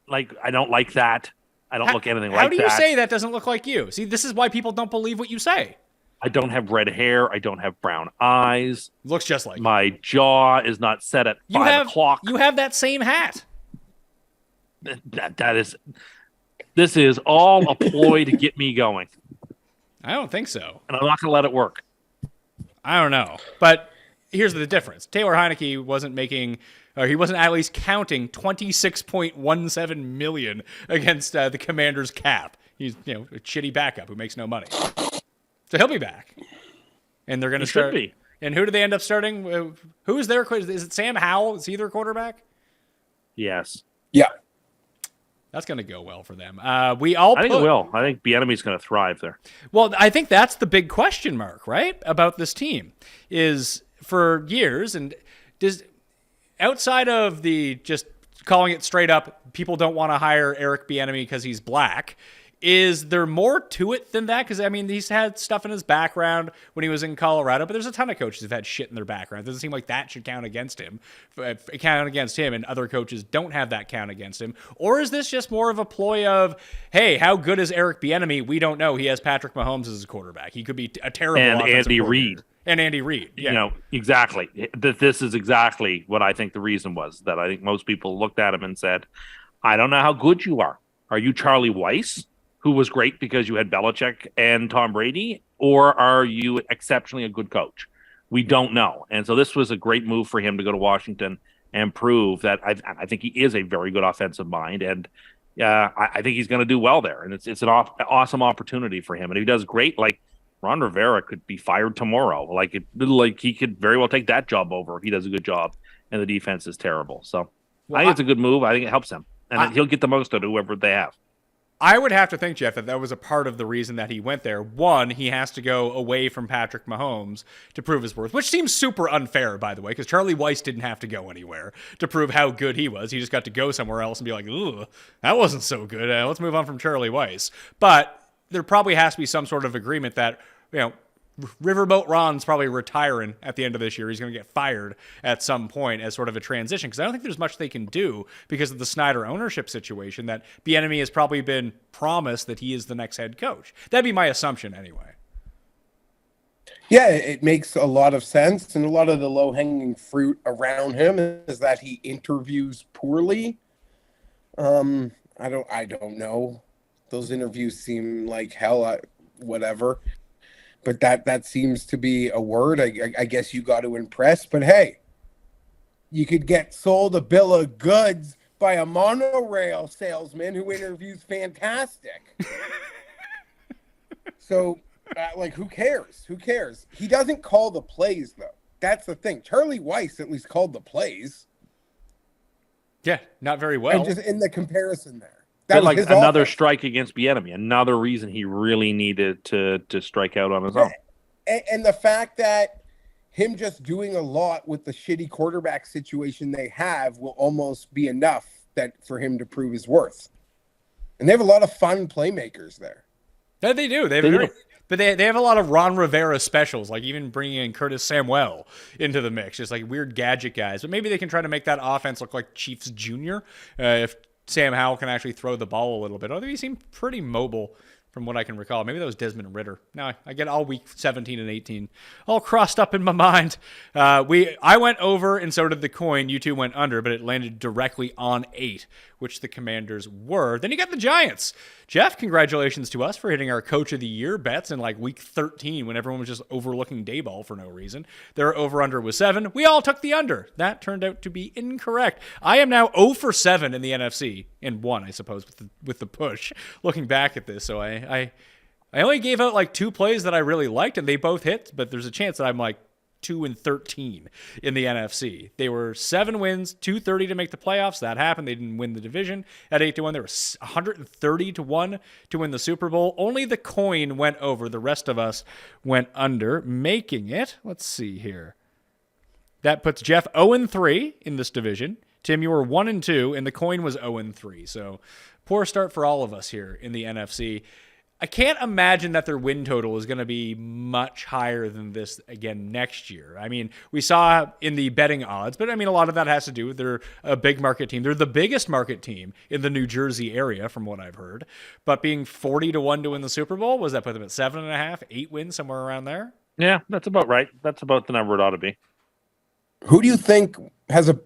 Like, I don't like that. I don't look anything like that. How do you say that doesn't look like you? See, this is why people don't believe what you say. I don't have red hair. I don't have brown eyes. Looks just like my jaw is not set at 5 o'clock. You have that same hat. This is all a ploy to get me going. I don't think so. And I'm not going to let it work. I don't know. But here's the difference. Taylor Heineke wasn't he wasn't at least counting $26.17 million against the Commanders' cap. He's a shitty backup who makes no money. So he'll be back. And they're going to start. Should be. And who do they end up starting? Who's their? Is it Sam Howell? Is he their quarterback? Yes. Yeah. That's going to go well for them. I think it will. I think Bieniemy's going to thrive there. Well, I think that's the big question mark, right, about this team is for years. And outside of the just calling it straight up, people don't want to hire Eric Bieniemy because he's black. Is there more to it than that? Because, I mean, he's had stuff in his background when he was in Colorado, but there's a ton of coaches who've had shit in their background. It doesn't seem like that should count against him, and other coaches don't have that count against him. Or is this just more of a ploy of, hey, how good is Eric Bieniemy? We don't know. He has Patrick Mahomes as his quarterback. He could be a terrible offensive Andy Reid. And Andy Reid. Yeah. Exactly. This is exactly what I think the reason was, that I think most people looked at him and said, I don't know how good you are. Are you Charlie Weiss, who was great because you had Belichick and Tom Brady, or are you exceptionally a good coach? We don't know. And so this was a great move for him to go to Washington and prove that I think he is a very good offensive mind. And I think he's going to do well there. And it's an awesome opportunity for him. And if he does great, like Ron Rivera could be fired tomorrow. Like he could very well take that job over if he does a good job and the defense is terrible. So I think it's a good move. I think it helps him. And he'll get the most out of whoever they have. I would have to think, Geoff, that was a part of the reason that he went there. One, he has to go away from Patrick Mahomes to prove his worth, which seems super unfair, by the way, because Charlie Weiss didn't have to go anywhere to prove how good he was. He just got to go somewhere else and be like, ooh, that wasn't so good. Let's move on from Charlie Weiss. But there probably has to be some sort of agreement that, Riverboat Ron's probably retiring at the end of this year. He's going to get fired at some point as sort of a transition because I don't think there's much they can do because of the Snyder ownership situation that Bieniemy has probably been promised that he is the next head coach. That'd be my assumption anyway. Yeah, it makes a lot of sense. And a lot of the low-hanging fruit around him is that he interviews poorly. I don't know. Those interviews seem like hell, whatever. But that seems to be a word. I guess you got to impress. But hey, you could get sold a bill of goods by a monorail salesman who interviews fantastic. So, who cares? Who cares? He doesn't call the plays, though. That's the thing. Charlie Weiss at least called the plays. Yeah, not very well. And just in the comparison there. That like another strike against Bieniemy, another reason he really needed to strike out on his own. And the fact that him just doing a lot with the shitty quarterback situation they have will almost be enough for him to prove his worth. And they have a lot of fun playmakers there. Yeah, they do. But they have a lot of Ron Rivera specials, like even bringing in Curtis Samuel into the mix, just like weird gadget guys. But maybe they can try to make that offense look like Chiefs Jr. If Sam Howell can actually throw the ball a little bit. Although he seemed pretty mobile from what I can recall. Maybe that was Desmond Ridder. No, I get all week 17 and 18 all crossed up in my mind. I went over and so did the coin. You two went under, but it landed directly on 8, which the Commanders were. Then you got the Giants. Geoff, congratulations to us for hitting our Coach of the Year bets in like week 13 when everyone was just overlooking Dayball for no reason. Their over-under was 7. We all took the under. That turned out to be incorrect. I am now 0 for 7 in the NFC, and 1, I suppose, with the push, looking back at this. So I only gave out like 2 plays that I really liked, and they both hit, but there's a chance that I'm like 2 and 13 in the NFC. They were 7 wins, 230 to make the playoffs. That happened. They didn't win the division at 8-1. They were 130-1 to win the Super Bowl. Only the coin went over. The rest of us went under, making it, let's see here. That puts Geoff 0-3 in this division. Tim, you were 1-2, and the coin was 0-3. So poor start for all of us here in the NFC. I can't imagine that their win total is going to be much higher than this again next year. I mean, we saw in the betting odds, but I mean, a lot of that has to do with they're a big market team. They're the biggest market team in the New Jersey area, from what I've heard. But being 40-1 to win the Super Bowl, was that put them at 7.5, 8 wins, somewhere around there? Yeah, that's about right. That's about the number it ought to be. Who do you think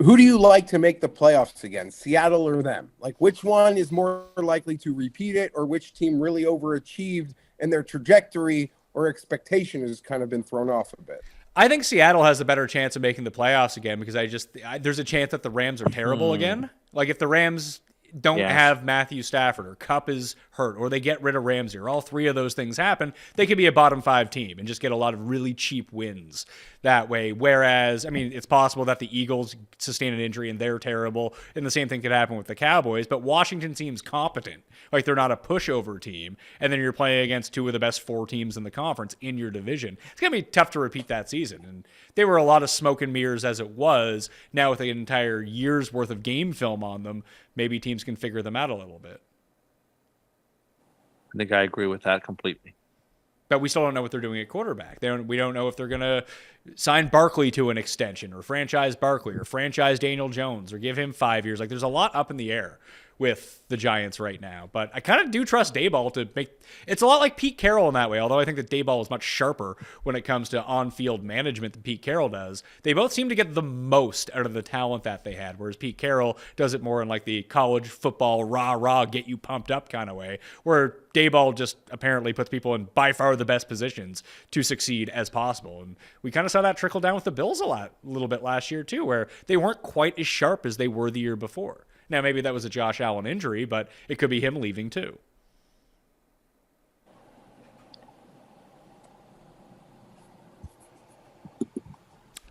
who do you like to make the playoffs again, Seattle or them? Like, which one is more likely to repeat it, or which team really overachieved and their trajectory or expectation has kind of been thrown off a bit? I think Seattle has a better chance of making the playoffs again because there's a chance that the Rams are terrible again. Like if the Rams don't have Matthew Stafford or Kupp is hurt or they get rid of Ramsey or all 3 of those things happen, they could be a bottom 5 team and just get a lot of really cheap wins that way. Whereas, I mean, it's possible that the Eagles sustain an injury and they're terrible, and the same thing could happen with the Cowboys, but Washington seems competent. Like they're not a pushover team, and then you're playing against 2 of the best 4 teams in the conference in your division. It's going to be tough to repeat that season, and they were a lot of smoke and mirrors as it was. Now with an entire year's worth of game film on them, maybe teams can figure them out a little bit. I think I agree with that completely. But we still don't know what they're doing at quarterback. We don't know if they're going to sign Barkley to an extension or franchise Barkley or franchise Daniel Jones or give him 5 years. Like there's a lot up in the air with the Giants right now. But I kind of do trust Dayball to make – it's a lot like Pete Carroll in that way, although I think that Dayball is much sharper when it comes to on-field management than Pete Carroll does. They both seem to get the most out of the talent that they had, whereas Pete Carroll does it more in like the college football rah-rah, get you pumped up kind of way, where Dayball just apparently puts people in by far the best positions to succeed as possible. And we kind of saw that trickle down with the Bills a little bit last year too, where they weren't quite as sharp as they were the year before. Now, maybe that was a Josh Allen injury, but it could be him leaving too.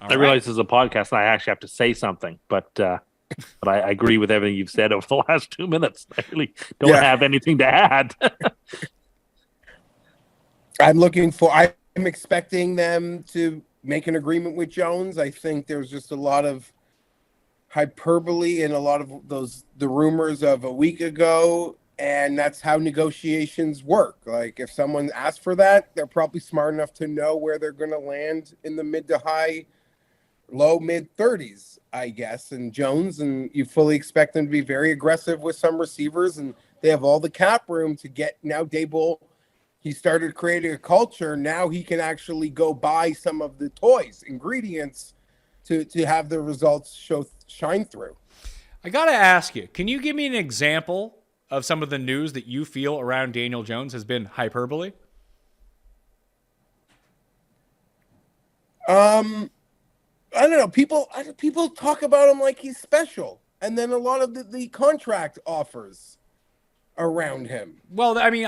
I realize this is a podcast and I actually have to say something, but I agree with everything you've said over the last 2 minutes. I really don't have anything to add. I'm expecting them to make an agreement with Jones. I think there's just a lot of hyperbole and a lot of the rumors of a week ago And that's how negotiations work. Like if someone asks for that, they're probably smart enough to know where they're going to land in the mid to high, low mid 30s, I guess. And Jones, and you fully expect them to be very aggressive with some receivers, and they have all the cap room to get. Now Daboll, he started creating a culture. Now he can actually go buy some of the toys, ingredients to have the results shine through. I got to ask you, can you give me an example of some of the news that you feel around Daniel Jones has been hyperbole? I don't know. People talk about him like he's special, and then a lot of the contract offers around him. Well, I mean,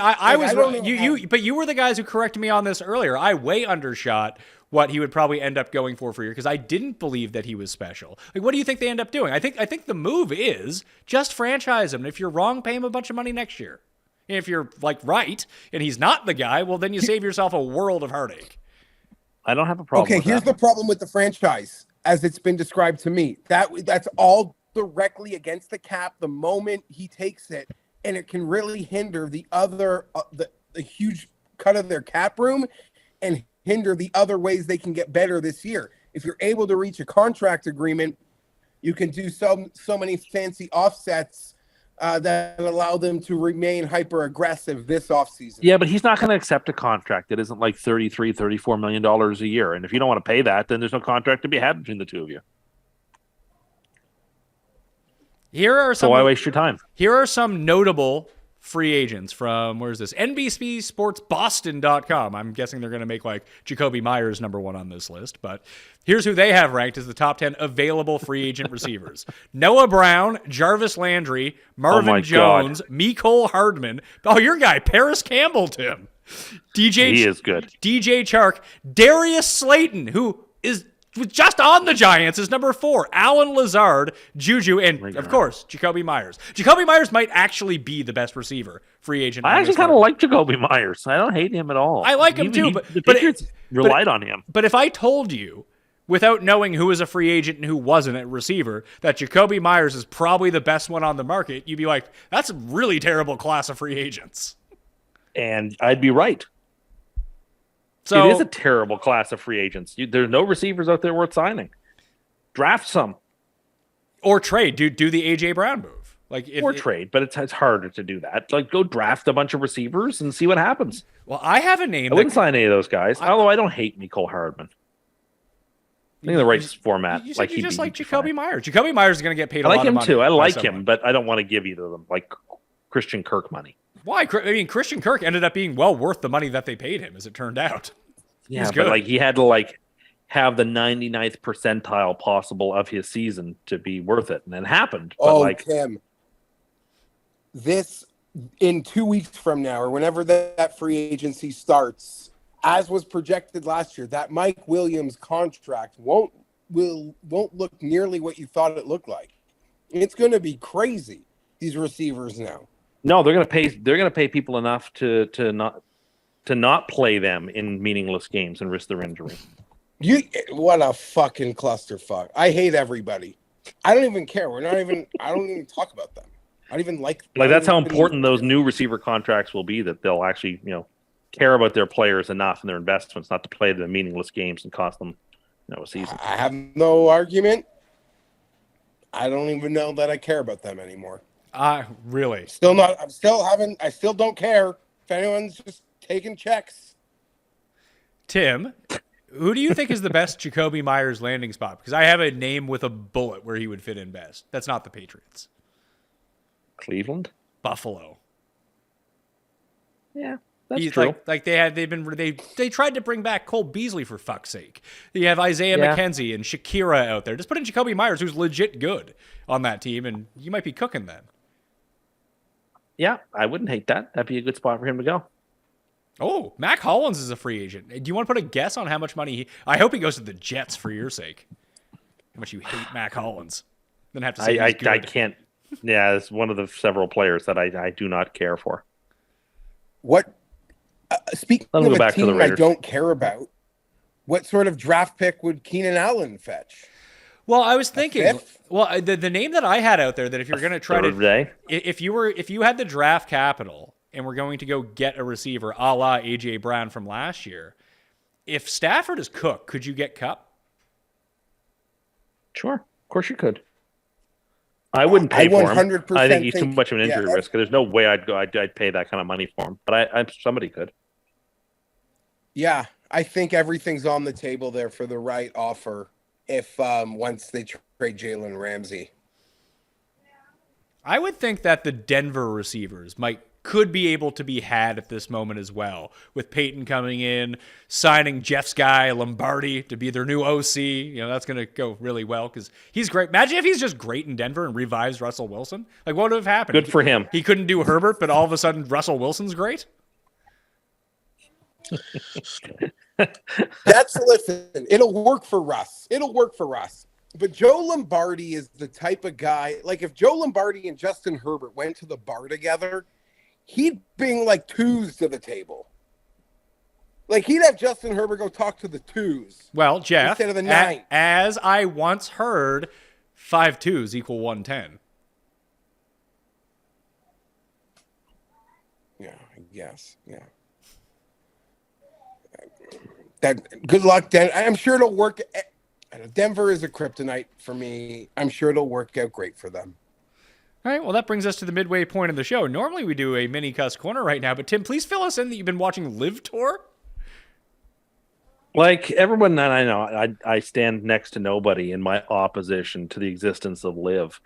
but you were the guys who corrected me on this earlier. I way undershot what he would probably end up going for a year because I didn't believe that he was special. Like, what do you think they end up doing? I think the move is just franchise him. And if you're wrong, pay him a bunch of money next year. And if you're like right and he's not the guy, well, then you save yourself a world of heartache. I don't have a problem. Okay, here's the problem with the franchise, as it's been described to me. That's all directly against the cap the moment he takes it, and it can really hinder the other the huge cut of their cap room and hinder the other ways they can get better this year. If you're able to reach a contract agreement, you can do so many fancy offsets that allow them to remain hyper aggressive this offseason. Yeah, but he's not going to accept a contract that isn't like $33-34 million a year. And if you don't want to pay that, then there's no contract to be had between the two of you. So why waste your time? Here are some notable free agents from, where's this? NBCSportsBoston.com. I'm guessing they're going to make like Jacoby Myers number one on this list, but here's who they have ranked as the top 10 available free agent receivers. Noah Brown, Jarvis Landry, Marvin Jones, Mecole Hardman. Oh, your guy, Paris Campbell, Tim. He is good. DJ Chark, Darius Slayton, who was just on the Giants, is number 4. Alan Lazard, Juju, and of course, Jacoby Myers. Jacoby Myers might actually be the best receiver free agent. I actually kind of like Jacoby Myers. I don't hate him at all. I like him too, but the Patriots relied on him. But if I told you, without knowing who was a free agent and who wasn't at receiver, that Jacoby Myers is probably the best one on the market, you'd be like, that's a really terrible class of free agents. And I'd be right. So it is a terrible class of free agents. There's no receivers out there worth signing. Draft some. Or trade. Do the A.J. Brown move. Trade, but it's harder to do that. Like, go draft a bunch of receivers and see what happens. Well, I have a name. I wouldn't sign any of those guys, although I don't hate Mecole Hardman. I think the right format. You just like Jacoby Myers. Jacoby Myers is going to get paid a lot of money. I like him too. I like him, but I don't want to give either of them like Christian Kirk money. Why? I mean, Christian Kirk ended up being well worth the money that they paid him, as it turned out. Yeah, but like he had to have the 99th percentile possible of his season to be worth it, and it happened. But Tim, this in 2 weeks from now, or whenever that free agency starts, as was projected last year, that Mike Williams contract won't look nearly what you thought it looked like. It's going to be crazy. These receivers now. No, they're going to pay. They're going to pay people enough to not play them in meaningless games and risk their injury. What a fucking clusterfuck! I hate everybody. I don't even care. I don't even talk about them. I don't even like. That's how important those new receiver contracts will be. That they'll actually, care about their players enough and their investments not to play the meaningless games and cost them, a season. I have no argument. I don't even know that I care about them anymore. Really? Still not. I still don't care if anyone's just taking checks. Tim, who do you think is the best Jacoby Myers landing spot? Because I have a name with a bullet where he would fit in best. That's not the Patriots. Cleveland? Buffalo. Yeah, that's true. They tried to bring back Cole Beasley for fuck's sake. You have Isaiah McKenzie and Shakira out there. Just put in Jacoby Myers, who's legit good on that team, and you might be cooking then. Yeah, I wouldn't hate that. That'd be a good spot for him to go. Oh, Mac Hollins is a free agent. Do you want to put a guess on how much money I hope he goes to the Jets for your sake. How much you hate Mac Hollins. Then have to say he's good. I can't. Yeah, it's one of the several players that I do not care for. What? Speaking of a team I don't care about, what sort of draft pick would Keenan Allen fetch? Well, I was thinking, Well, the name that I had out there that if you're going to try Thursday. if you had the draft capital and we're going to go get a receiver a la AJ Brown from last year, if Stafford is cooked, could you get Kupp? Sure, of course you could. I wouldn't pay for him. 100% I think he's too much of an injury risk. There's no way I'd pay that kind of money for him. But somebody could. Yeah, I think everything's on the table there for the right offer if once they trade Jalen Ramsey. I would think that the Denver receivers could be able to be had at this moment as well, with Peyton coming in, signing Jeff's guy Lombardi to be their new OC. You know, that's going to go really well because he's great. Imagine if he's just great in Denver and revives Russell Wilson. Like, what would have happened? Good for him. He couldn't do Herbert, but all of a sudden Russell Wilson's great. Listen, it'll work for Russ. But Joe Lombardi is the type of guy, like if Joe Lombardi and Justin Herbert went to the bar together, he'd bring like twos to the table. Like he'd have Justin Herbert go talk to the twos. Well, Geoff, instead of the nine. as I once heard, 5 twos equal 110. Yeah, I guess. Yeah. That good luck, I'm sure it'll work. Denver is a kryptonite for me. I'm sure it'll work out great for them. All right, well, that brings us to the midway point of the show. Normally we do a mini Cust Corner right now, but Tim, please fill us in that you've been watching LIV Tour. Like everyone that I know, I stand next to nobody in my opposition to the existence of LIV.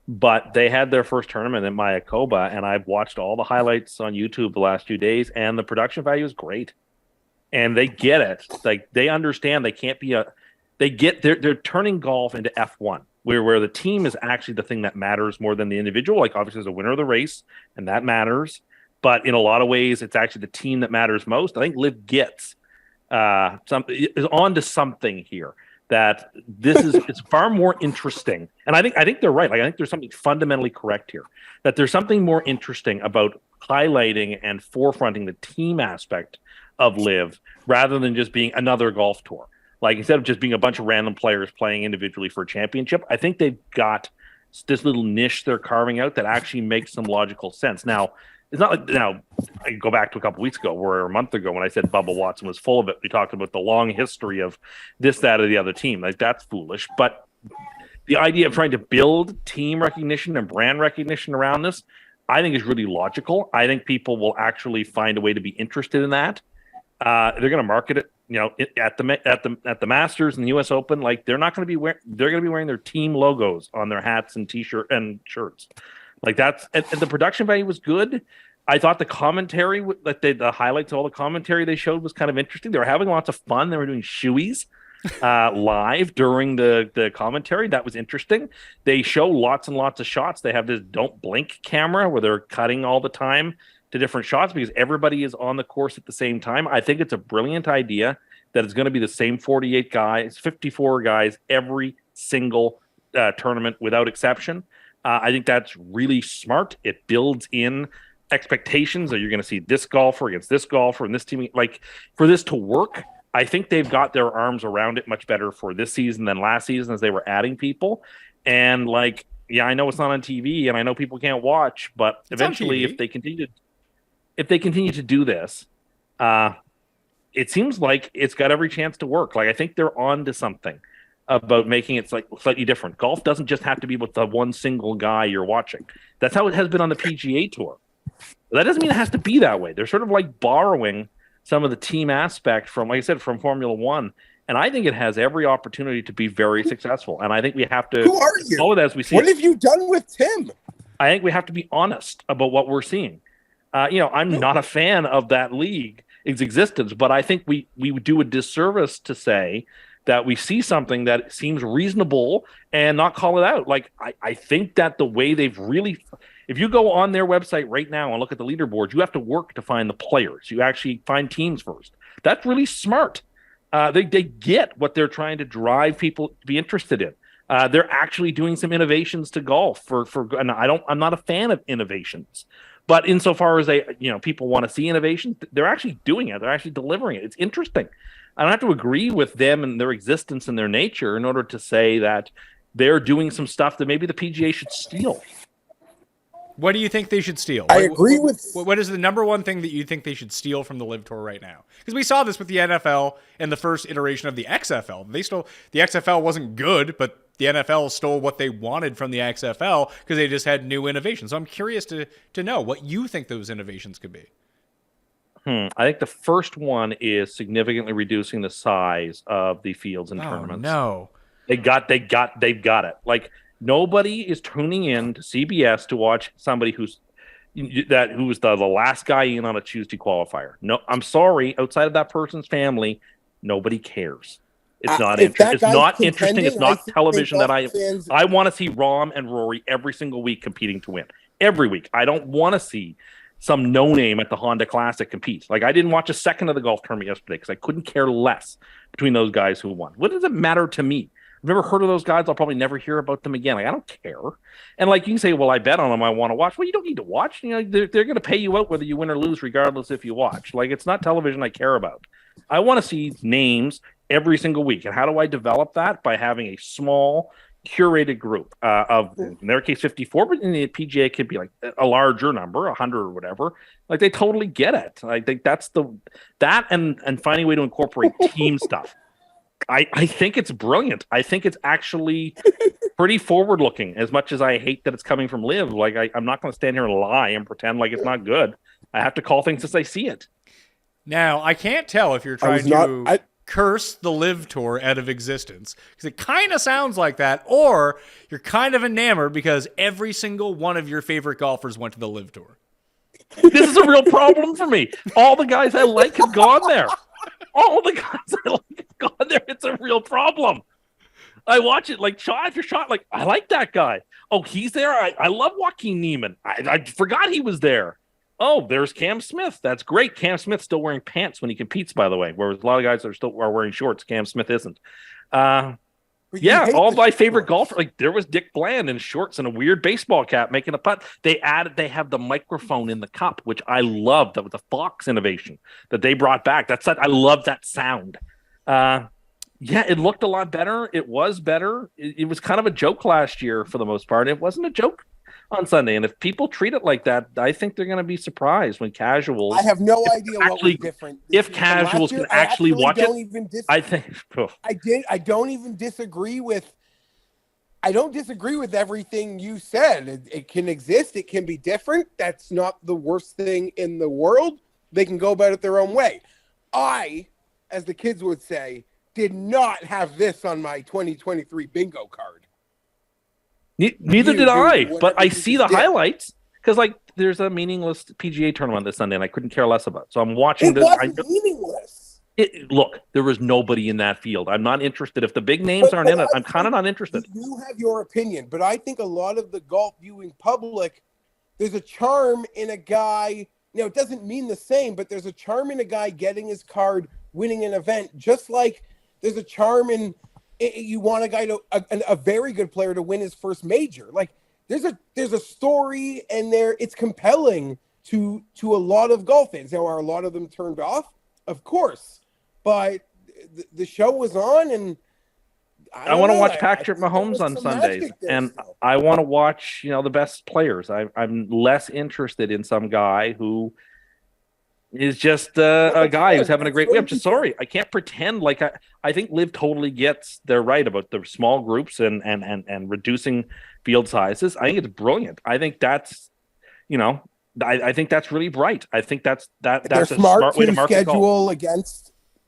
But they had their first tournament in Mayakoba, and I've watched all the highlights on YouTube the last few days, and the production value is great. And they get it. Like they understand they can't be they're turning golf into F1, where the team is actually the thing that matters more than the individual. Like obviously there's a winner of the race, and that matters. But in a lot of ways, it's actually the team that matters most. I think LIV gets is on to something here that it's far more interesting. And I think they're right. Like I think there's something fundamentally correct here. That there's something more interesting about highlighting and forefronting the team aspect of LIV rather than just being another golf tour. Like instead of just being a bunch of random players playing individually for a championship, I think they've got this little niche they're carving out that actually makes some logical sense. Now, it's not like I go back to a couple weeks ago or a month ago when I said Bubba Watson was full of it. We talked about the long history of this, that, or the other team. Like that's foolish. But the idea of trying to build team recognition and brand recognition around this, I think is really logical. I think people will actually find a way to be interested in that. They're going to market it, at the Masters and the U.S. Open. Like they're not going to be they're going to be wearing their team logos on their hats and t-shirt and shirts. Like that's and the production value was good. I thought the commentary, the highlights of all the commentary they showed was kind of interesting. They were having lots of fun. They were doing shoeies live during the commentary. That was interesting. They show lots and lots of shots. They have this don't blink camera where they're cutting all the time to different shots because everybody is on the course at the same time. I think it's a brilliant idea that it's going to be the same 48 guys, 54 guys, every single tournament without exception. I think that's really smart. It builds in expectations that you're going to see this golfer against this golfer and this team. Like for this to work, I think they've got their arms around it much better for this season than last season as they were adding people. And like, yeah, I know it's not on TV and I know people can't watch, but it's eventually if they continue to do this, it seems like it's got every chance to work. Like I think they're on to something about making it like slightly different. Golf doesn't just have to be with the one single guy you're watching. That's how it has been on the PGA Tour. That doesn't mean it has to be that way. They're sort of like borrowing some of the team aspect from, like I said, from Formula One. And I think it has every opportunity to be very successful. And I think we have to follow it as we see What it. have you done with Tim? I think we have to be honest about what we're seeing. I'm not a fan of that league, its existence, but I think we would do a disservice to say that we see something that seems reasonable and not call it out. Like, I think that the way they've really, if you go on their website right now and look at the leaderboards, you have to work to find the players. You actually find teams first. That's really smart. They get what they're trying to drive people to be interested in. They're actually doing some innovations to golf and I'm not a fan of innovations, but insofar as people want to see innovations, they're actually doing it. They're actually delivering it. It's interesting. I don't have to agree with them and their existence and their nature in order to say that they're doing some stuff that maybe the PGA should steal. What do you think they should steal? I agree with. What is the number one thing that you think they should steal from the LIV Tour right now? Because we saw this with the NFL and the first iteration of the XFL. The XFL wasn't good, but the NFL stole what they wanted from the XFL because they just had new innovations. So I'm curious to know what you think those innovations could be. I think the first one is significantly reducing the size of the fields and tournaments. No, they've got it. Like, nobody is tuning in to CBS to watch somebody who's the last guy in on a Tuesday qualifier. No, I'm sorry. Outside of that person's family, nobody cares. It's not interesting. It's not interesting. It's not television that I want to see Rahm and Rory every single week competing to win. Every week. I don't want to see some no-name at the Honda Classic compete. Like, I didn't watch a second of the golf tournament yesterday because I couldn't care less between those guys who won. What does it matter to me? I've never heard of those guys. I'll probably never hear about them again. Like, I don't care. And like, you can say, well, I bet on them. I want to watch. Well, you don't need to watch. You know, they're going to pay you out whether you win or lose, regardless if you watch. Like, it's not television I care about. I want to see names every single week. And how do I develop that? By having a small, curated group of, in their case, 54, but in the PGA it could be like a larger number, 100 or whatever. Like, they totally get it. I think that's that and finding a way to incorporate team stuff. I think it's brilliant. I think it's actually pretty forward-looking, as much as I hate that it's coming from LIV. Like, I'm not going to stand here and lie and pretend like it's not good. I have to call things as I see it. Now, I can't tell if you're trying to curse the LIV Tour out of existence, because it kind of sounds like that, or you're kind of enamored because every single one of your favorite golfers went to the LIV Tour. This is a real problem for me. All the guys I like have gone there. All the guys I like have gone there. It's a real problem. I watch it like shot after shot. Like, I like that guy. Oh, he's there. I love Joaquin Neiman. I forgot he was there. Oh, there's Cam Smith. That's great. Cam Smith's still wearing pants when he competes, by the way, whereas a lot of guys are wearing shorts. Cam Smith isn't. Yeah, all my favorite golfers. Like, there was Dick Bland in shorts and a weird baseball cap making a putt. They have the microphone in the cup, which I love. That was the Fox innovation that they brought back. I love that sound. Yeah, it looked a lot better. It was better. It was kind of a joke last year for the most part. It wasn't a joke on Sunday. And if people treat it like that, I think they're going to be surprised when casuals. I have no idea what was different. If casuals can actually watch it, I think. I don't even disagree with. I don't disagree with everything you said. It can exist. It can be different. That's not the worst thing in the world. They can go about it their own way. I, as the kids would say, did not have this on my 2023 bingo card. Neither did I, but I see the highlights because, like, there's a meaningless PGA tournament this Sunday, and I couldn't care less about it. So I'm watching this. It wasn't meaningless. Look, there was nobody in that field. I'm not interested. If the big names aren't in it, I'm kind of not interested. You have your opinion, but I think a lot of the golf viewing public, there's a charm in a guy. You know, it doesn't mean the same, but there's a charm in a guy getting his card, winning an event, just like there's a charm in you want a guy a very good player to win his first major. Like, there's a story, and it's compelling to a lot of golf fans. Now, are a lot of them turned off? Of course, but the show was on, and I want to watch Patrick Mahomes on Sundays, and I want to watch the best players. I'm less interested in some guy who is just a guy who's having a great week. I'm just sorry. I can't pretend like I think LIV totally gets they're right about the small groups and reducing field sizes. I think it's brilliant. I think that's, I think that's really bright. I think that's a smart way to market golf.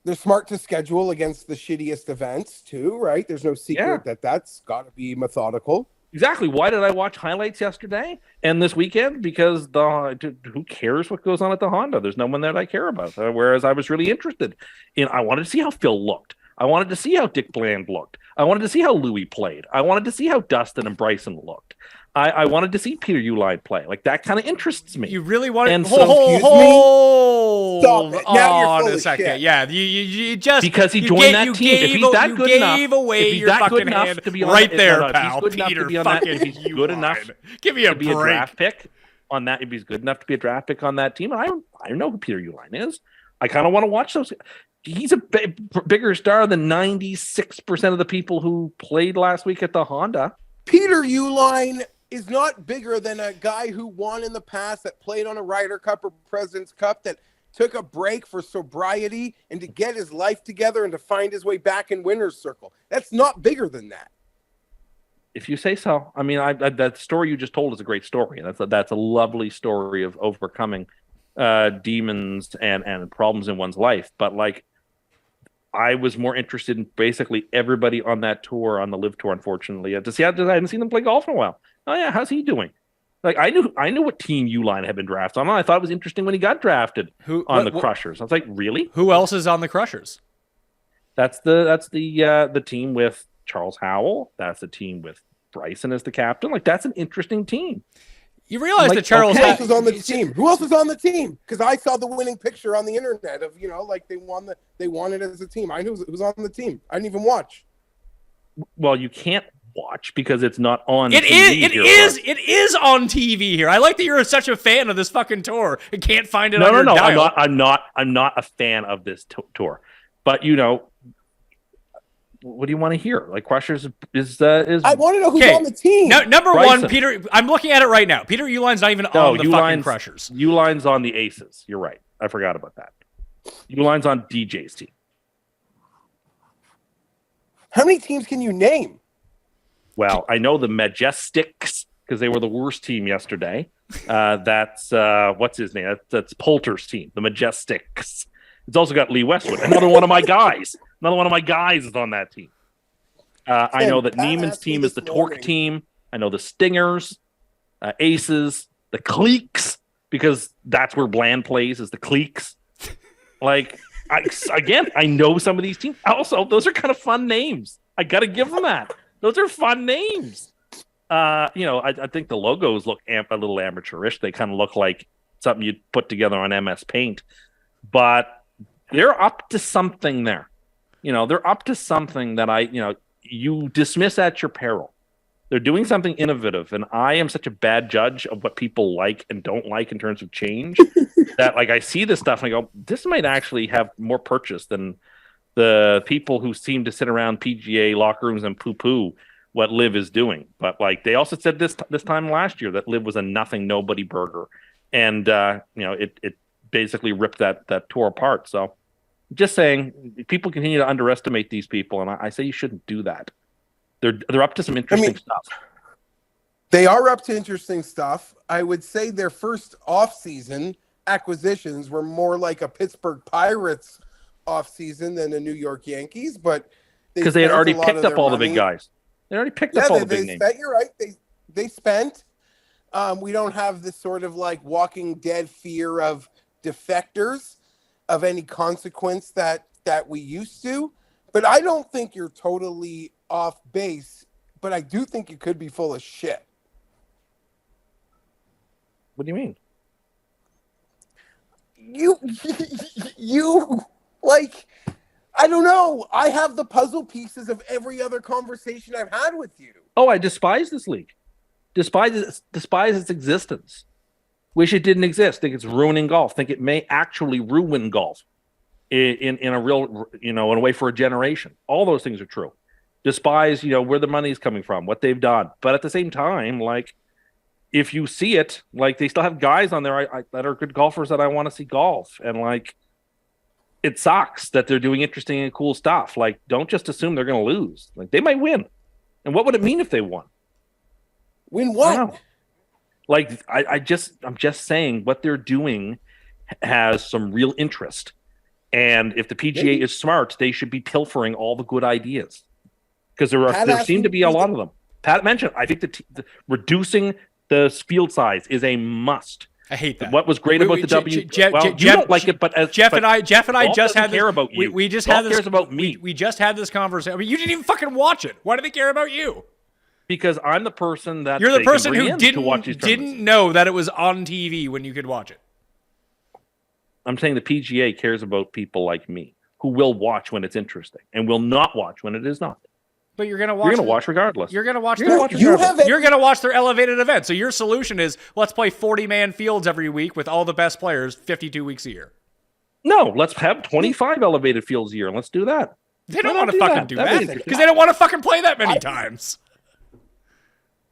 They're smart to schedule against the shittiest events too, right? There's no secret that's got to be methodical. Exactly. Why did I watch highlights yesterday and this weekend? Because who cares what goes on at the Honda? There's no one that I care about. Whereas I was really interested in. I wanted to see how Phil looked. I wanted to see how Dick Bland looked. I wanted to see how Louis played. I wanted to see how Dustin and Bryson looked. I wanted to see Peter Uihlein play. Like, that kind of interests me. You really wanted. And hold Stop it. Now you're full a of second. shit. Yeah, you just because he joined that team. If he's that good enough, gave away your fucking hand to be on right there, pal. pal. Peter fucking if he's good enough, give me a to be break. A draft pick on that. If he's good enough to be a draft pick on that team, and I know who Peter Uihlein is. I kind of want to watch those. he's a bigger star than 96% of the people who played last week at the Honda. Peter Uihlein is not bigger than a guy who won in the past, that played on a Ryder Cup or President's Cup, that took a break for sobriety and to get his life together and to find his way back in winner's circle. That's not bigger than that. If you say so. I mean, that story you just told is a great story. That's a lovely story of overcoming demons and problems in one's life. But like, I was more interested in basically everybody on that tour, on the LIV tour, unfortunately, to see how I hadn't seen them play golf in a while. Oh yeah, how's he doing? Like, I knew what team Uihlein had been drafted on. I thought it was interesting when he got drafted on the Crushers. I was like, really? Who else is on the Crushers? That's the team with Charles Howell. That's the team with Bryson as the captain. Like, that's an interesting team. You realize that Charles Who else is on the team? Who else is on the team? Because I saw the winning picture on the internet of, like they won it as a team. I knew who's on the team. I didn't even watch. Well, you can't watch because it's not on It TV it is on TV here. I like that you're such a fan of this fucking tour and can't find it on your No, dial. I'm not a fan of this tour. But what do you want to hear? Like, Crushers is I want to know who's on the team. No, number Bryson. one, Peter. I'm looking at it right now. Peter Uihlein's not even on the fucking Crushers. Uihlein's on the Aces. You're right. I forgot about that. Uihlein's on DJ's team. How many teams can you name? Well, I know the Majestics because they were the worst team yesterday. That's what's his name? That's Poulter's team, the Majestics. It's also got Lee Westwood, another one of my guys. Another one of my guys is on that team. I know that Neiman's team is the Torque team. I know the Stingers, Aces, the Cliques, because that's where Bland plays, is the Cliques. Like, I know some of these teams. Also, those are kind of fun names. I got to give them that. Those are fun names. I think the logos look a little amateurish. They kind of look like something you'd put together on MS Paint. But they're up to something there. They're up to something that you dismiss at your peril. They're doing something innovative, and I am such a bad judge of what people like and don't like in terms of change that, like, I see this stuff and I go, this might actually have more purchase than the people who seem to sit around PGA locker rooms and poo-poo what LIV is doing. But, like, they also said this time last year that LIV was a nothing nobody burger, and it basically ripped that tour apart. So, just saying, people continue to underestimate these people, and I say you shouldn't do that. They're up to some interesting stuff. They are up to interesting stuff. I would say their first off-season acquisitions were more like a Pittsburgh Pirates off-season than a New York Yankees, but because they had already picked up all the big guys. They already picked up all the big names. You're right. They spent. We don't have this sort of like Walking Dead fear of defectors of any consequence that we used to. But I don't think you're totally off base, but I do think you could be full of shit. What do you mean? You like, I don't know. I have the puzzle pieces of every other conversation I've had with you. Oh, I despise this league. Despise its existence. Wish it didn't exist. Think it's ruining golf. Think it may actually ruin golf in a real, in a way for a generation. All those things are true. Despise, where the money's coming from, what they've done. But at the same time, like, if you see it, like, they still have guys on there that are good golfers that I want to see golf. And, like, it sucks that they're doing interesting and cool stuff. Like, don't just assume they're going to lose. Like, they might win. And what would it mean if they won? Win what? Like, I'm just saying what they're doing has some real interest. And if the PGA is smart, they should be pilfering all the good ideas. Because there seem to be a lot of them. Pat mentioned, I think the reducing the field size is a must. I hate that. What was great about the you don't like it, but Jeff and I just had this. Care about you. We just had this. Cares about me. We just had this conversation. I mean, you didn't even fucking watch it. Why do they care about you? Because I'm the person that you're the person who didn't know that it was on TV when you could watch it. I'm saying the PGA cares about people like me who will watch when it's interesting and will not watch when it is not. But you're gonna watch. You're gonna watch regardless. You're gonna watch. You're gonna watch their elevated event. So your solution is let's play 40-man fields every week with all the best players, 52 weeks a year. No, let's have 25 elevated fields a year. Let's do that. They don't Why want not to fucking do That'd be that interesting. because they don't want to fucking play that many times.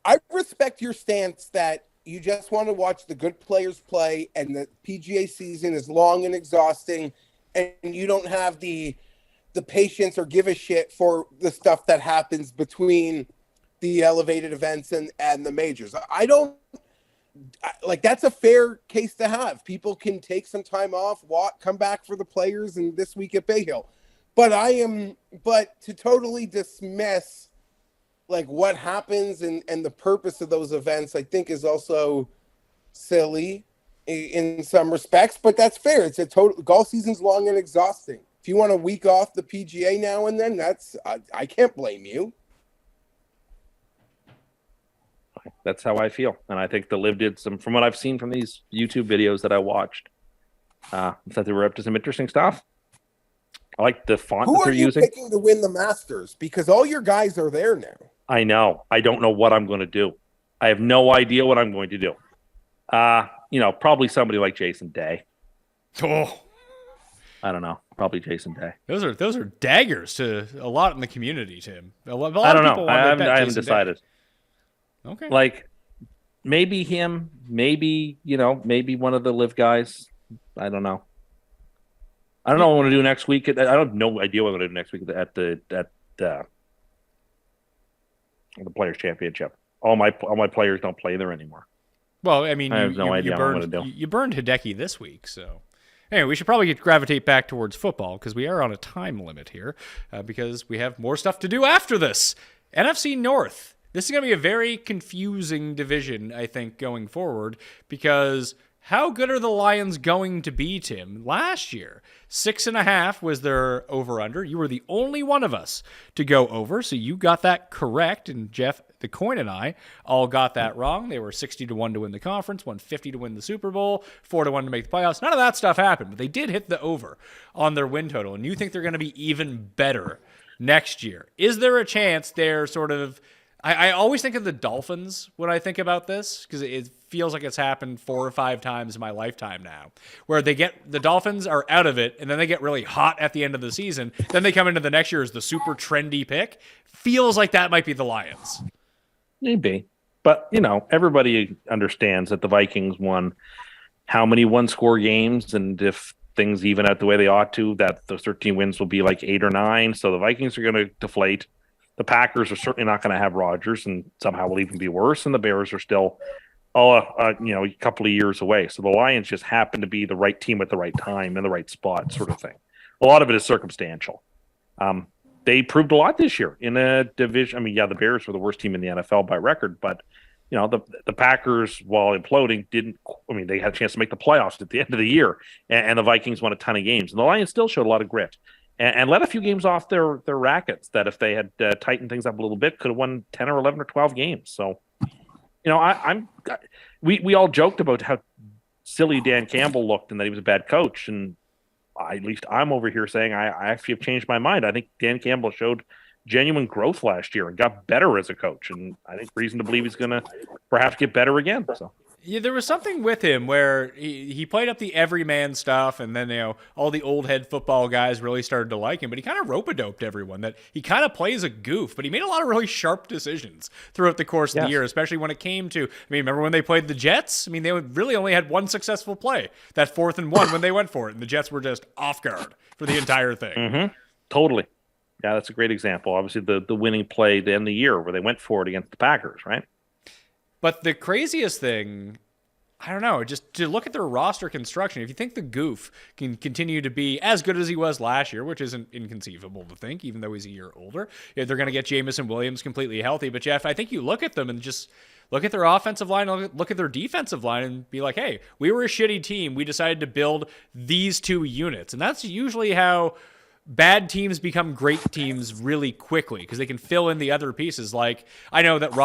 I respect your stance that you just want to watch the good players play, and the PGA season is long and exhausting, and you don't have the patience or give a shit for the stuff that happens between the elevated events and the majors. That's a fair case to have. People can take some time off, come back for the players, and this week at Bay Hill. But to totally dismiss like what happens and the purpose of those events, I think is also silly in some respects, but that's fair. It's a total golf season's long and exhausting. If you want a week off the PGA now and then, I can't blame you. That's how I feel. And I think the LIV did some, from what I've seen from these YouTube videos that I watched, that they were up to some interesting stuff. I like the font that they're using. Who are you picking to win the Masters? Because all your guys are there now. I know. I don't know what I'm going to do. I have no idea what I'm going to do. Probably somebody like Jason Day. Oh, I don't know. Probably Jason Day. those are daggers to a lot in the community, Tim. A lot I don't of people know. want to bet I haven't Jason decided. Day. Okay. Like maybe him, maybe one of the LIV guys. I don't know. I don't know what I'm going to do next week. I don't have no idea what I'm going to do next week at the Players Championship. All my players don't play there anymore. Well, I mean, I have no idea what I'm going to do. You burned Hideki this week, so anyway, we should probably gravitate back towards football because we are on a time limit here because we have more stuff to do after this. NFC North. This is going to be a very confusing division, I think, going forward because how good are the Lions going to be, Tim? Last year, 6.5 was their over-under. You were the only one of us to go over, so you got that correct. And Geoff, the coin, and I all got that wrong. They were 60-1 to win the conference, 150 to win the Super Bowl, 4-1 to make the playoffs. None of that stuff happened, but they did hit the over on their win total. And you think they're going to be even better next year. Is there a chance they're sort of... I always think of the Dolphins when I think about this because it feels like it's happened 4 or 5 times in my lifetime now, where the Dolphins are out of it and then they get really hot at the end of the season. Then they come into the next year as the super trendy pick. Feels like that might be the Lions. Maybe. But, everybody understands that the Vikings won how many one-score games, and if things even out the way they ought to, that those 13 wins will be like 8 or 9. So the Vikings are going to deflate. The Packers are certainly not going to have Rodgers, and somehow will even be worse. And the Bears are still, a couple of years away. So the Lions just happen to be the right team at the right time in the right spot, sort of thing. A lot of it is circumstantial. They proved a lot this year in a division. I mean, yeah, the Bears were the worst team in the NFL by record, but the Packers, while imploding, they had a chance to make the playoffs at the end of the year, and the Vikings won a ton of games, and the Lions still showed a lot of grit. And let a few games off their rackets that if they had tightened things up a little bit, could have won 10 or 11 or 12 games. So, we all joked about how silly Dan Campbell looked and that he was a bad coach. And at least I'm over here saying I actually have changed my mind. I think Dan Campbell showed genuine growth last year and got better as a coach. And I think reason to believe he's going to perhaps get better again. So. Yeah, there was something with him where he played up the everyman stuff, and then all the old head football guys really started to like him. But he kind of rope-a-doped everyone that he kind of plays a goof, but he made a lot of really sharp decisions throughout the course of the year, especially when it came to. Remember when they played the Jets? They really only had one successful play, that 4th and 1 when they went for it, and the Jets were just off guard for the entire thing. Mm-hmm. Totally. Yeah, that's a great example. Obviously, the winning play to end the year where they went for it against the Packers, right? But the craziest thing, I don't know, just to look at their roster construction, if you think the goof can continue to be as good as he was last year, which isn't inconceivable to think, even though he's a year older, they're going to get Jamison Williams completely healthy. But, Geoff, I think you look at them and just look at their offensive line, look at their defensive line and be like, hey, we were a shitty team. We decided to build these 2 units. And that's usually how bad teams become great teams really quickly because they can fill in the other pieces. Like, I know that the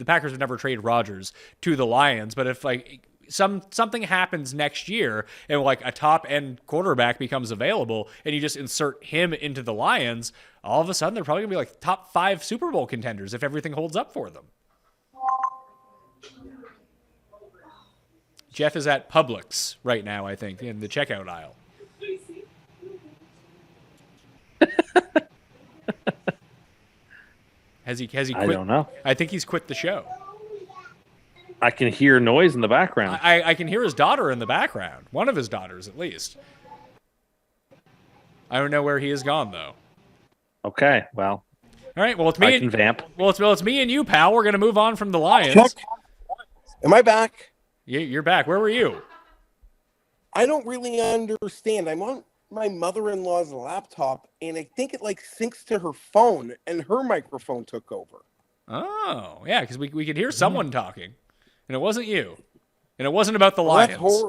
Packers would never trade Rodgers to the Lions, but if something happens next year and a top end quarterback becomes available and you just insert him into the Lions, all of a sudden they're probably gonna be top 5 Super Bowl contenders if everything holds up for them. Geoff is at Publix right now, I think, in the checkout aisle. Has he quit? I don't know. I think he's quit the show. I can hear noise in the background. I can hear his daughter in the background. One of his daughters, at least. I don't know where he has gone, though. Okay, well. All right, well, it's me. I can vamp. Well, it's me and you, pal. We're going to move on from the Lions. Check. Am I back? You're back. Where were you? I don't really understand. I'm on my mother-in-law's laptop, and I think it like syncs to her phone, and her microphone took over. Oh, yeah, because we could hear someone talking, and it wasn't you, and it wasn't about the Lions.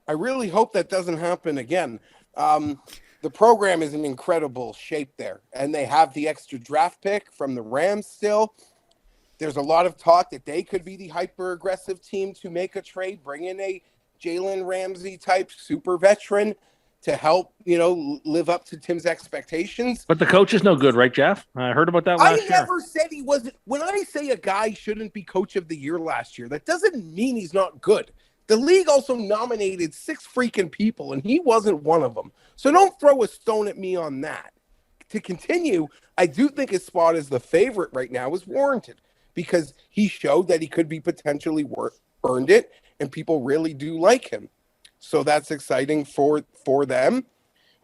I really hope that doesn't happen again. The program is in incredible shape there, and they have the extra draft pick from the Rams still. There's a lot of talk that they could be the hyper-aggressive team to make a trade, bring in a Jalen Ramsey-type super veteran to help, live up to Tim's expectations. But the coach is no good, right, Geoff? I heard about that last year. I never said he wasn't. When I say a guy shouldn't be coach of the year last year, that doesn't mean he's not good. The league also nominated 6 freaking people, and he wasn't one of them. So don't throw a stone at me on that. To continue, I do think his spot as the favorite right now is warranted because he showed that he could be potentially earned it, and people really do like him. So that's exciting for them.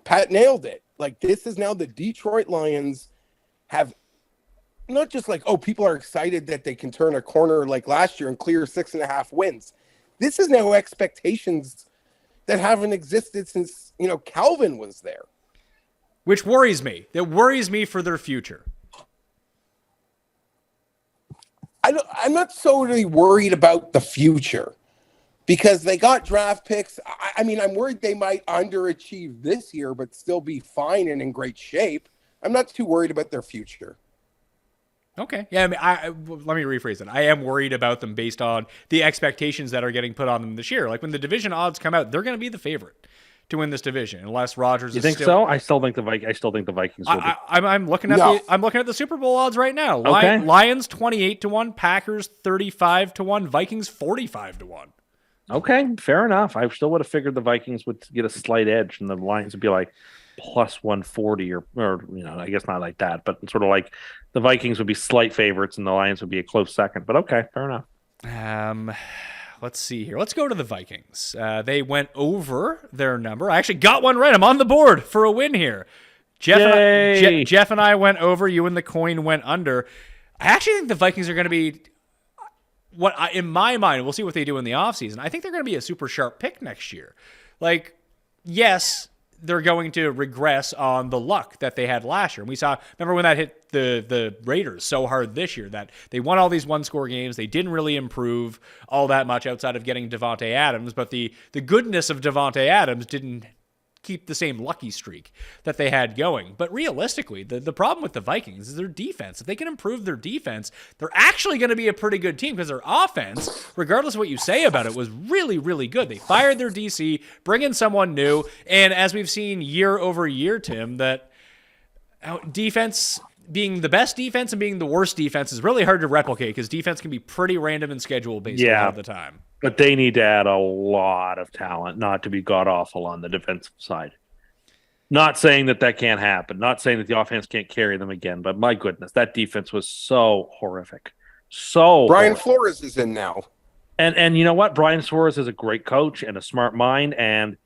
Pat nailed it. Like, this is now the Detroit Lions have not just like, oh, people are excited that they can turn a corner like last year and clear 6.5 wins. This is now expectations that haven't existed since, Calvin was there. Which worries me. That worries me for their future. I'm not so really worried about the future because they got draft picks. I mean, I'm worried they might underachieve this year, but still be fine and in great shape. I'm not too worried about their future. Okay. Yeah, let me rephrase it. I am worried about them based on the expectations that are getting put on them this year. Like when the division odds come out, they're going to be the favorite to win this division, unless Rodgers. You think so? I still think the Vikings will be. I'm looking at I'm looking at the Super Bowl odds right now. Okay. Lions 28-1, Packers 35-1, Vikings 45-1. Okay, fair enough. I still would have figured the Vikings would get a slight edge, and the Lions would be like plus 140 or I guess not like that, but sort of like the Vikings would be slight favorites and the Lions would be a close second. But okay, fair enough. Let's see here. Let's go to the Vikings. They went over their number. I actually got one right. I'm on the board for a win here. Geoff and I went over. You and the coin went under. I actually think the Vikings are going to be in my mind, we'll see what they do in the offseason. I think they're going to be a super sharp pick next year. Like, yes, they're going to regress on the luck that they had last year. And we saw, remember when that hit the Raiders so hard this year that they won all these one-score games. They didn't really improve all that much outside of getting Davante Adams, but the goodness of Davante Adams didn't keep the same lucky streak that they had going. But realistically, the problem with the Vikings is their defense. If they can improve their defense, they're actually going to be a pretty good team because their offense, regardless of what you say about it, was really, really good. They fired their DC, bring in someone new, and as we've seen year over year, Tim, that defense being the best defense and being the worst defense is really hard to replicate because defense can be pretty random and schedule-based a lot of the time. But they need to add a lot of talent not to be god-awful on the defensive side. Not saying that can't happen. Not saying that the offense can't carry them again. But my goodness, that defense was so horrific. Brian Flores is in now. And you know what? Brian Flores is a great coach and a smart mind. And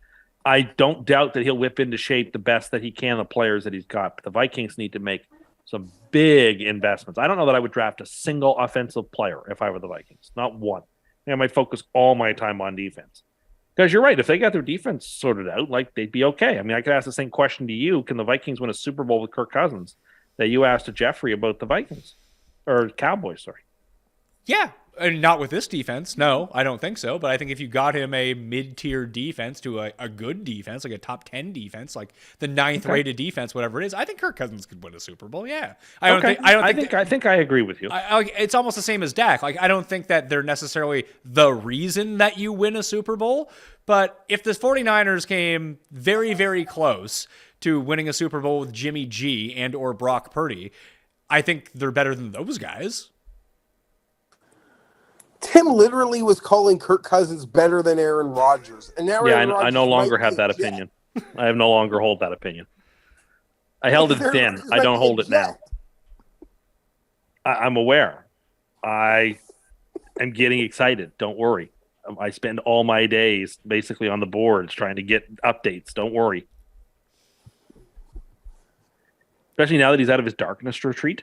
I don't doubt that he'll whip into shape the best that he can, the players that he's got. But the Vikings need to make some big investments. I don't know that I would draft a single offensive player if I were the Vikings. Not one. I might focus all my time on defense. Because you're right, if they got their defense sorted out, like they'd be okay. I mean, I could ask the same question to you. Can the Vikings win a Super Bowl with Kirk Cousins that you asked to Jeffrey about the Vikings? Or Cowboys, sorry. Yeah, and not with this defense. No, I don't think so. But I think if you got him a mid-tier defense to a good defense, like a top 10 defense, like the 9th rated defense, whatever it is, I think Kirk Cousins could win a Super Bowl. Yeah, I think I agree with you. It's almost the same as Dak. Like I don't think that they're necessarily the reason that you win a Super Bowl. But if the 49ers came very, very close to winning a Super Bowl with Jimmy G and or Brock Purdy, I think they're better than those guys. Tim literally was calling Kirk Cousins better than Aaron Rodgers. And now I no longer have that opinion. I have no longer hold that opinion. I held it They're then. just I like don't the hold it now. Jets. I'm aware. I am getting excited. Don't worry. I spend all my days basically on the boards trying to get updates. Don't worry. Especially now that he's out of his darkness retreat.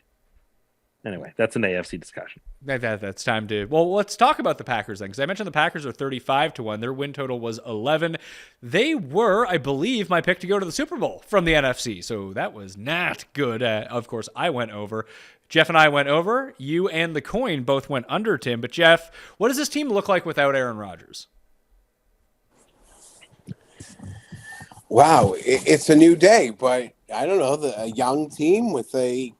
Anyway, that's an AFC discussion. That's time to. Well, let's talk about the Packers then, because I mentioned the Packers are 35-1. Their win total was 11. They were, I believe, my pick to go to the Super Bowl from the NFC. So that was not good. Of course, I went over. Geoff and I went over. You and the coin both went under, Tim. But Geoff, what does this team look like without Aaron Rodgers? Wow, it's a new day, but I don't know, a young team with a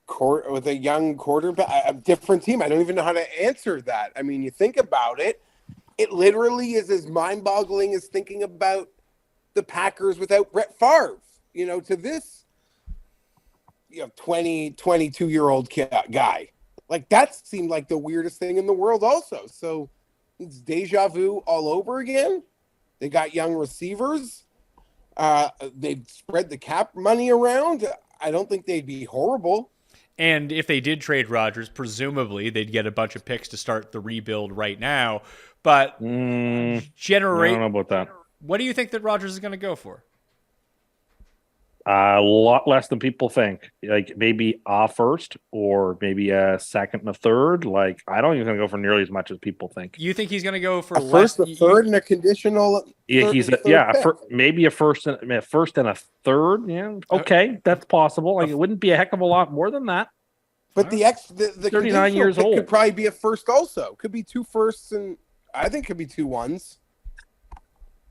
young quarterback, a different team. I don't even know how to answer that. I mean, you think about it, it literally is as mind-boggling as thinking about the Packers without Brett Favre. To this 22-year-old guy. Like, that seemed like the weirdest thing in the world also. So it's deja vu all over again. They got young receivers. They've spread the cap money around. I don't think they'd be horrible. And if they did trade Rodgers, presumably they'd get a bunch of picks to start the rebuild right now. But I don't know about that. What do you think that Rodgers is going to go for? A lot less than people think. Like maybe a first or maybe a second and a third. Like I don't even think go for nearly as much as people think. You think he's going to go for first, a third, and a conditional? Yeah, maybe a first and a third. Yeah, okay, that's possible. Like it wouldn't be a heck of a lot more than that. But the 39 years old could probably be a first also. Could be 2 firsts, and I think could be 2 1s.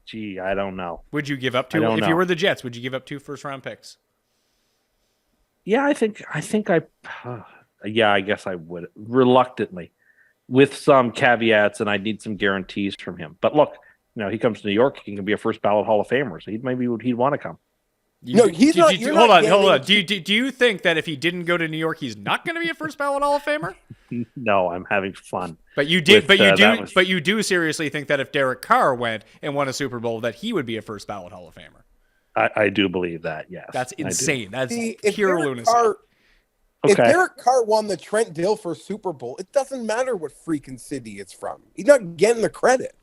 Gee, I don't know. Would you give up 2? If you were the Jets, would you give up 2 first-round picks? Yeah, I think yeah, I guess I would reluctantly, with some caveats, and I need some guarantees from him. But look, he comes to New York, he can be a first ballot Hall of Famer, so he'd want to come. He's not. Hold on. Do you think that if he didn't go to New York, he's not going to be a first ballot Hall of Famer? No, I'm having fun. But you do seriously think that if Derek Carr went and won a Super Bowl, that he would be a first ballot Hall of Famer? I do believe that. Yes, that's insane. That's if pure lunacy. If Derek Carr won the Trent Dilfer Super Bowl, it doesn't matter what freaking city it's from. He's not getting the credit.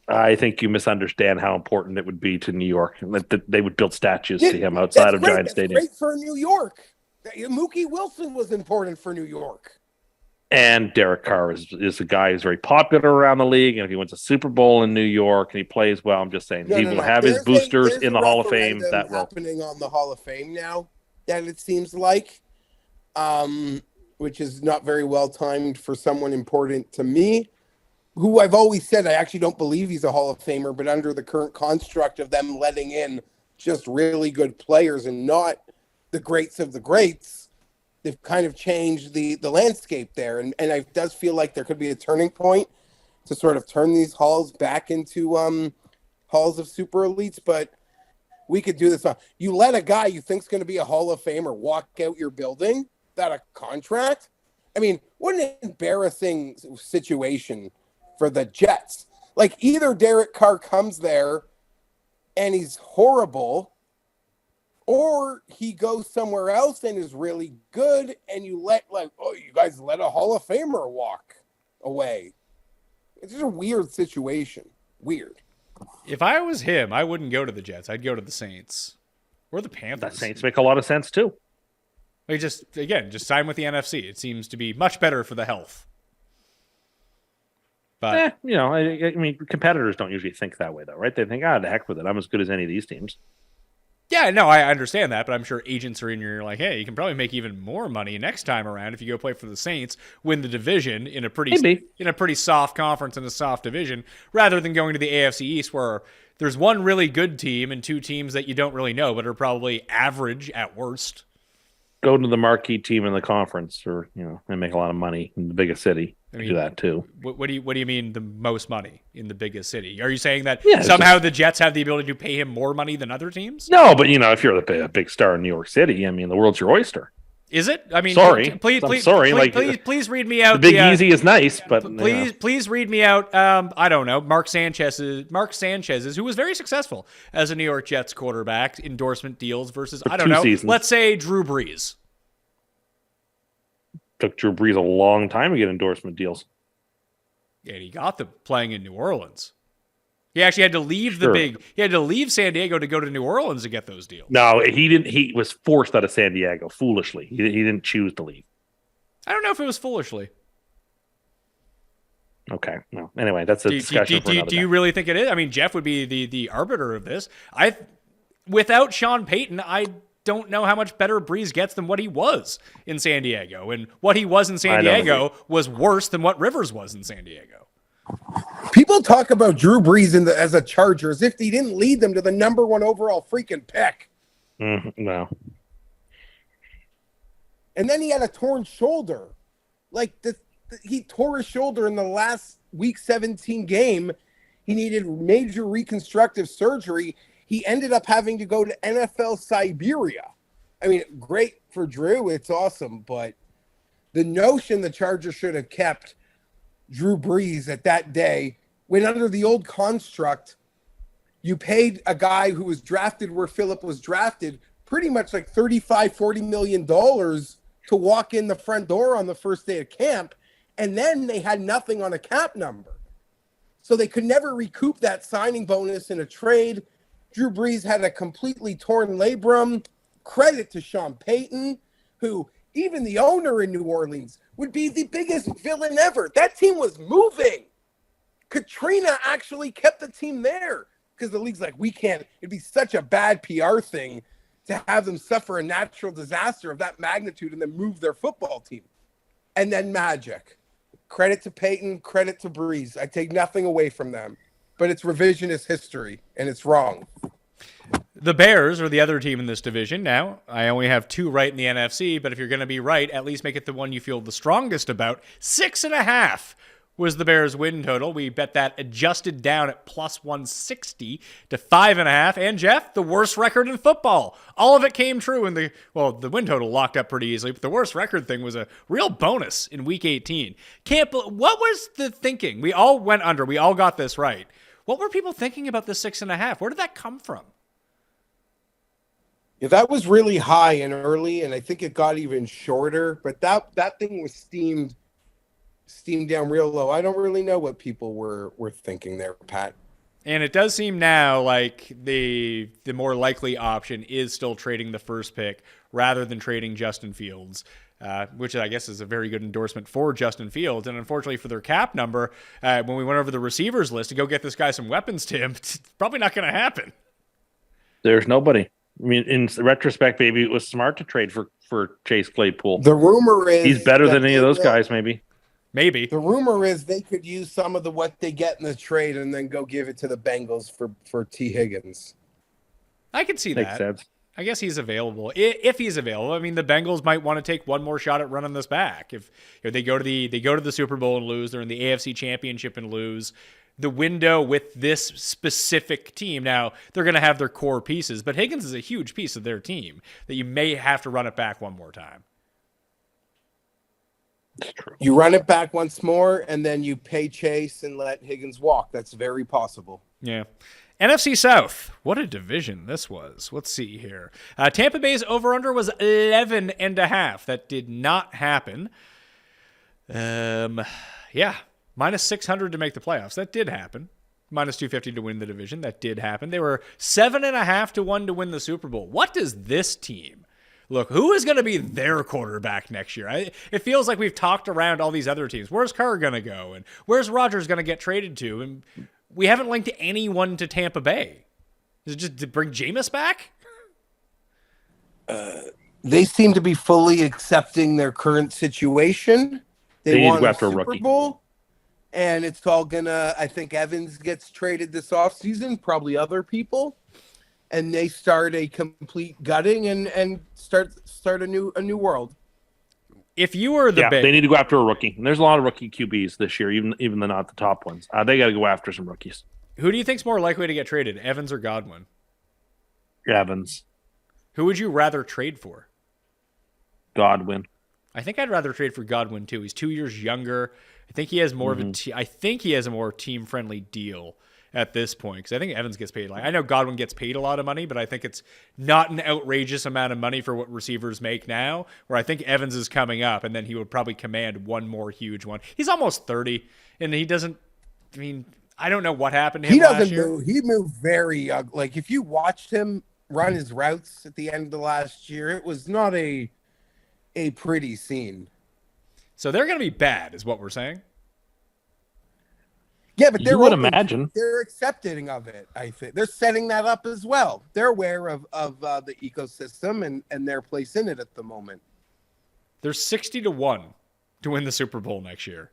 I think you misunderstand how important it would be to New York. They would build statues to him outside of Giant Stadium. That's great for New York. Mookie Wilson was important for New York. And Derek Carr is a guy who's very popular around the league. And if he wins a Super Bowl in New York and he plays well, I'm just saying he will have his boosters in the Hall of Fame. That will happening on the Hall of Fame now. That it seems like, which is not very well timed for someone important to me, who I've always said I actually don't believe he's a Hall of Famer, but under the current construct of them letting in just really good players and not the greats of the greats, they've kind of changed the landscape there. And it does feel like there could be a turning point to sort of turn these halls back into halls of super elites. But we could do this. You let a guy you think's going to be a Hall of Famer walk out your building without a contract? I mean, what an embarrassing situation for the Jets. Like, either Derek Carr comes there and he's horrible, or he goes somewhere else and is really good, and you guys let a Hall of Famer walk away. It's just a weird situation. Weird. If I was him, I wouldn't go to the Jets. I'd go to the Saints or the Panthers. The Saints make a lot of sense too. Like just sign with the NFC. It seems to be much better for the health. But I mean, competitors don't usually think that way, though, right? They think, the heck with it. I'm as good as any of these teams. Yeah, no, I understand that, but I'm sure agents are in your like, hey, you can probably make even more money next time around if you go play for the Saints, win the division in a pretty soft conference and a soft division, rather than going to the AFC East where there's one really good team and 2 teams that you don't really know but are probably average at worst. Go to the marquee team in the conference, or and make a lot of money in the biggest city. Do that too. What do you mean the most money in the biggest city? Are you saying that somehow the Jets have the ability to pay him more money than other teams? No, but if you're a big star in New York City, I mean, the world's your oyster. Is it? I mean, Sorry. please, I'm sorry. Please read me out. The Big Easy is nice, but please read me out. I don't know. Mark Sanchez's, who was very successful as a New York Jets quarterback, endorsement deals versus For I don't 2 know. seasons. Let's say Drew Brees. Took Drew Brees a long time to get endorsement deals. And he got them playing in New Orleans. He actually had to leave He had to leave San Diego to go to New Orleans to get those deals. No, he didn't. He was forced out of San Diego foolishly. He didn't choose to leave. I don't know if it was foolishly. Okay. No. Anyway, that's a discussion for another Do you really think it is? I mean, Geoff would be the arbiter of this. Without Sean Payton, I don't know how much better Brees gets than what he was in San Diego. And what he was in San Diego was worse than what Rivers was in San Diego. People talk about Drew Brees as a Charger as if he didn't lead them to the number 1 overall freaking pick. No. And then he had a torn shoulder. He tore his shoulder in the last week 17 game. He needed major reconstructive surgery. He ended up having to go to NFL Siberia. I mean, great for Drew. It's awesome. But the notion the Chargers should have kept Drew Brees at that day, when under the old construct, you paid a guy who was drafted where Phillip was drafted pretty much like $35-40 million to walk in the front door on the first day of camp. And then they had nothing on a cap number. So they could never recoup that signing bonus in a trade. Drew Brees had a completely torn labrum. Credit to Sean Payton, who even the owner in New Orleans would be the biggest villain ever. That team was moving. Katrina actually kept the team there because the league's like, we can't. It'd be such a bad PR thing to have them suffer a natural disaster of that magnitude and then move their football team. And then magic. Credit to Peyton, credit to Brees. I take nothing away from them, but it's revisionist history and it's wrong. The Bears are the other team in this division. Now, I only have 2 right in the NFC, but if you're going to be right, at least make it the one you feel the strongest about. 6.5 was the Bears' win total. We bet that adjusted down at plus 160 to 5.5. And Geoff, the worst record in football. All of it came true in the win total locked up pretty easily, but the worst record thing was a real bonus in Week 18. What was the thinking? We all went under. We all got this right. What were people thinking about the 6.5? Where did that come from? Yeah, that was really high and early, and I think it got even shorter. But that thing was steamed down real low. I don't really know what people were thinking there, Pat. And it does seem now like the more likely option is still trading the first pick rather than trading Justin Fields, which I guess is a very good endorsement for Justin Fields. And unfortunately for their cap number, when we went over the receivers list to go get this guy some weapons, Tim, it's probably not going to happen. There's nobody. I mean, in retrospect, maybe it was smart to trade for Chase Claypool. The rumor is he's better than any of those guys, maybe. Maybe. The rumor is they could use some of what they get in the trade and then go give it to the Bengals for T. Higgins. I can see Makes that. sense. I guess he's available. If he's available, I mean, the Bengals might want to take one more shot at running this back. If they go to the Super Bowl and lose, they're in the AFC Championship and lose. The window with this specific team, now they're going to have their core pieces, but Higgins is a huge piece of their team that you may have to run it back one more time. That's true. You run it back once more, and then you pay Chase and let Higgins walk. That's very possible. Yeah. NFC South. What a division this was. Let's see here. Tampa Bay's over-under was 11.5. That did not happen. Yeah. Minus 600 to make the playoffs. That did happen. Minus 250 to win the division. That did happen. They were 7.5 to 1 to win the Super Bowl. What does this team look? Who is going to be their quarterback next year? It feels like we've talked around all these other teams. Where's Carr going to go? And where's Rodgers going to get traded to? And we haven't linked anyone to Tampa Bay. Is it just to bring Jameis back? They seem to be fully accepting their current situation. They need to won go a after a Super rookie. Bowl. And it's all gonna, I think Evans gets traded this offseason, probably other people. And they start a complete gutting and start a new world. If you were the they need to go after a rookie. And there's a lot of rookie QBs this year, even the not the top ones. They got to go after some rookies. Who do you think's more likely to get traded, Evans or Godwin? Evans. Who would you rather trade for? Godwin. I think I'd rather trade for Godwin too. He's 2 years younger. I think he has more of a. I think he has a more team-friendly deal at this point because I think Evans gets paid. Like I know Godwin gets paid a lot of money, but I think it's not an outrageous amount of money for what receivers make now. Where I think Evans is coming up, and then he would probably command one more huge one. He's almost 30, and he doesn't. I mean, I don't know what happened to him. He doesn't last year. move. He moved very young. Like if you watched him run his routes at the end of the last year, it was not a pretty scene. So they're going to be bad, is what we're saying. Yeah, but You would imagine. They're accepting of it. I think they're setting that up as well. They're aware of the ecosystem and their place in it at the moment. They're 60-1 to win the Super Bowl next year.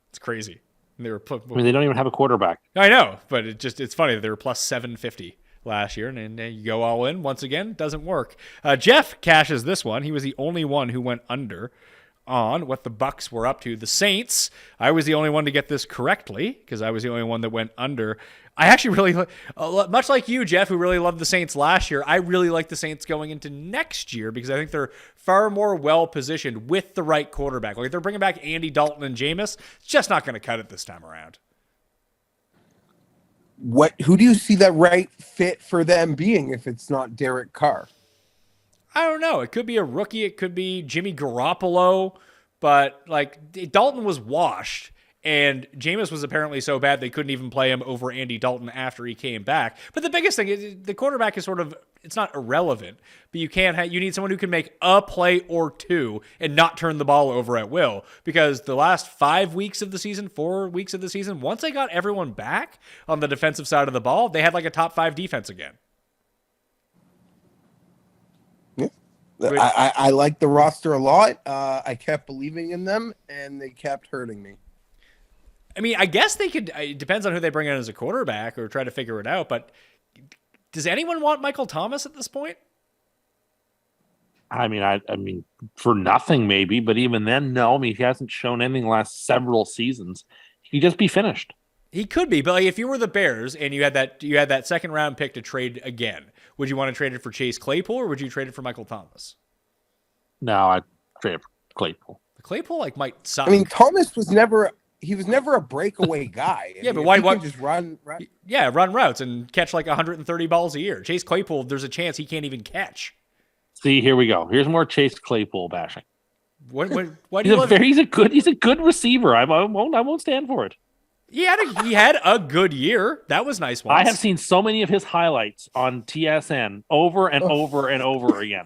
It's crazy. And they were. I mean, they don't even have a quarterback. I know, but it's funny that they were plus 750 last year, and you go all in once again, doesn't work. Geoff cashes this one. He was the only one who went under on what the Bucks were up to. The Saints, I was the only one to get this correctly because I was the only one that went under. I actually really, much like you, Geoff, who really loved the Saints last year, I really like the Saints going into next year because I think they're far more well-positioned with the right quarterback. Like, they're bringing back Andy Dalton and Jameis. It's just not going to cut it this time around. Who do you see that right fit for them being if it's not Derek Carr? I don't know. It could be a rookie. It could be Jimmy Garoppolo. But, like, Dalton was washed, and Jameis was apparently so bad they couldn't even play him over Andy Dalton after he came back. But the biggest thing is the quarterback is sort of, it's not irrelevant, but you need someone who can make a play or two and not turn the ball over at will. Because the last 4 weeks of the season, once they got everyone back on the defensive side of the ball, they had like a top 5 defense again. I like the roster a lot. I kept believing in them, and they kept hurting me. I mean, I guess they could. It depends on who they bring in as a quarterback or try to figure it out. But does anyone want Michael Thomas at this point? I mean, for nothing maybe, but even then, no. I mean, he hasn't shown anything the last several seasons. He could just be finished. He could be, but like if you were the Bears and you had that second round pick to trade again, would you want to trade it for Chase Claypool or would you trade it for Michael Thomas? No, I'd trade it for Claypool. Claypool might suck. I mean, Thomas was never a breakaway guy. Yeah, but why just run? Yeah, run routes and catch like 130 balls a year. Chase Claypool, there's a chance he can't even catch. See, here we go. Here's more Chase Claypool bashing. Why do you love it? He's a good receiver. I won't stand for it. He had a good year. That was nice once. I have seen so many of his highlights on TSN over and over and over again.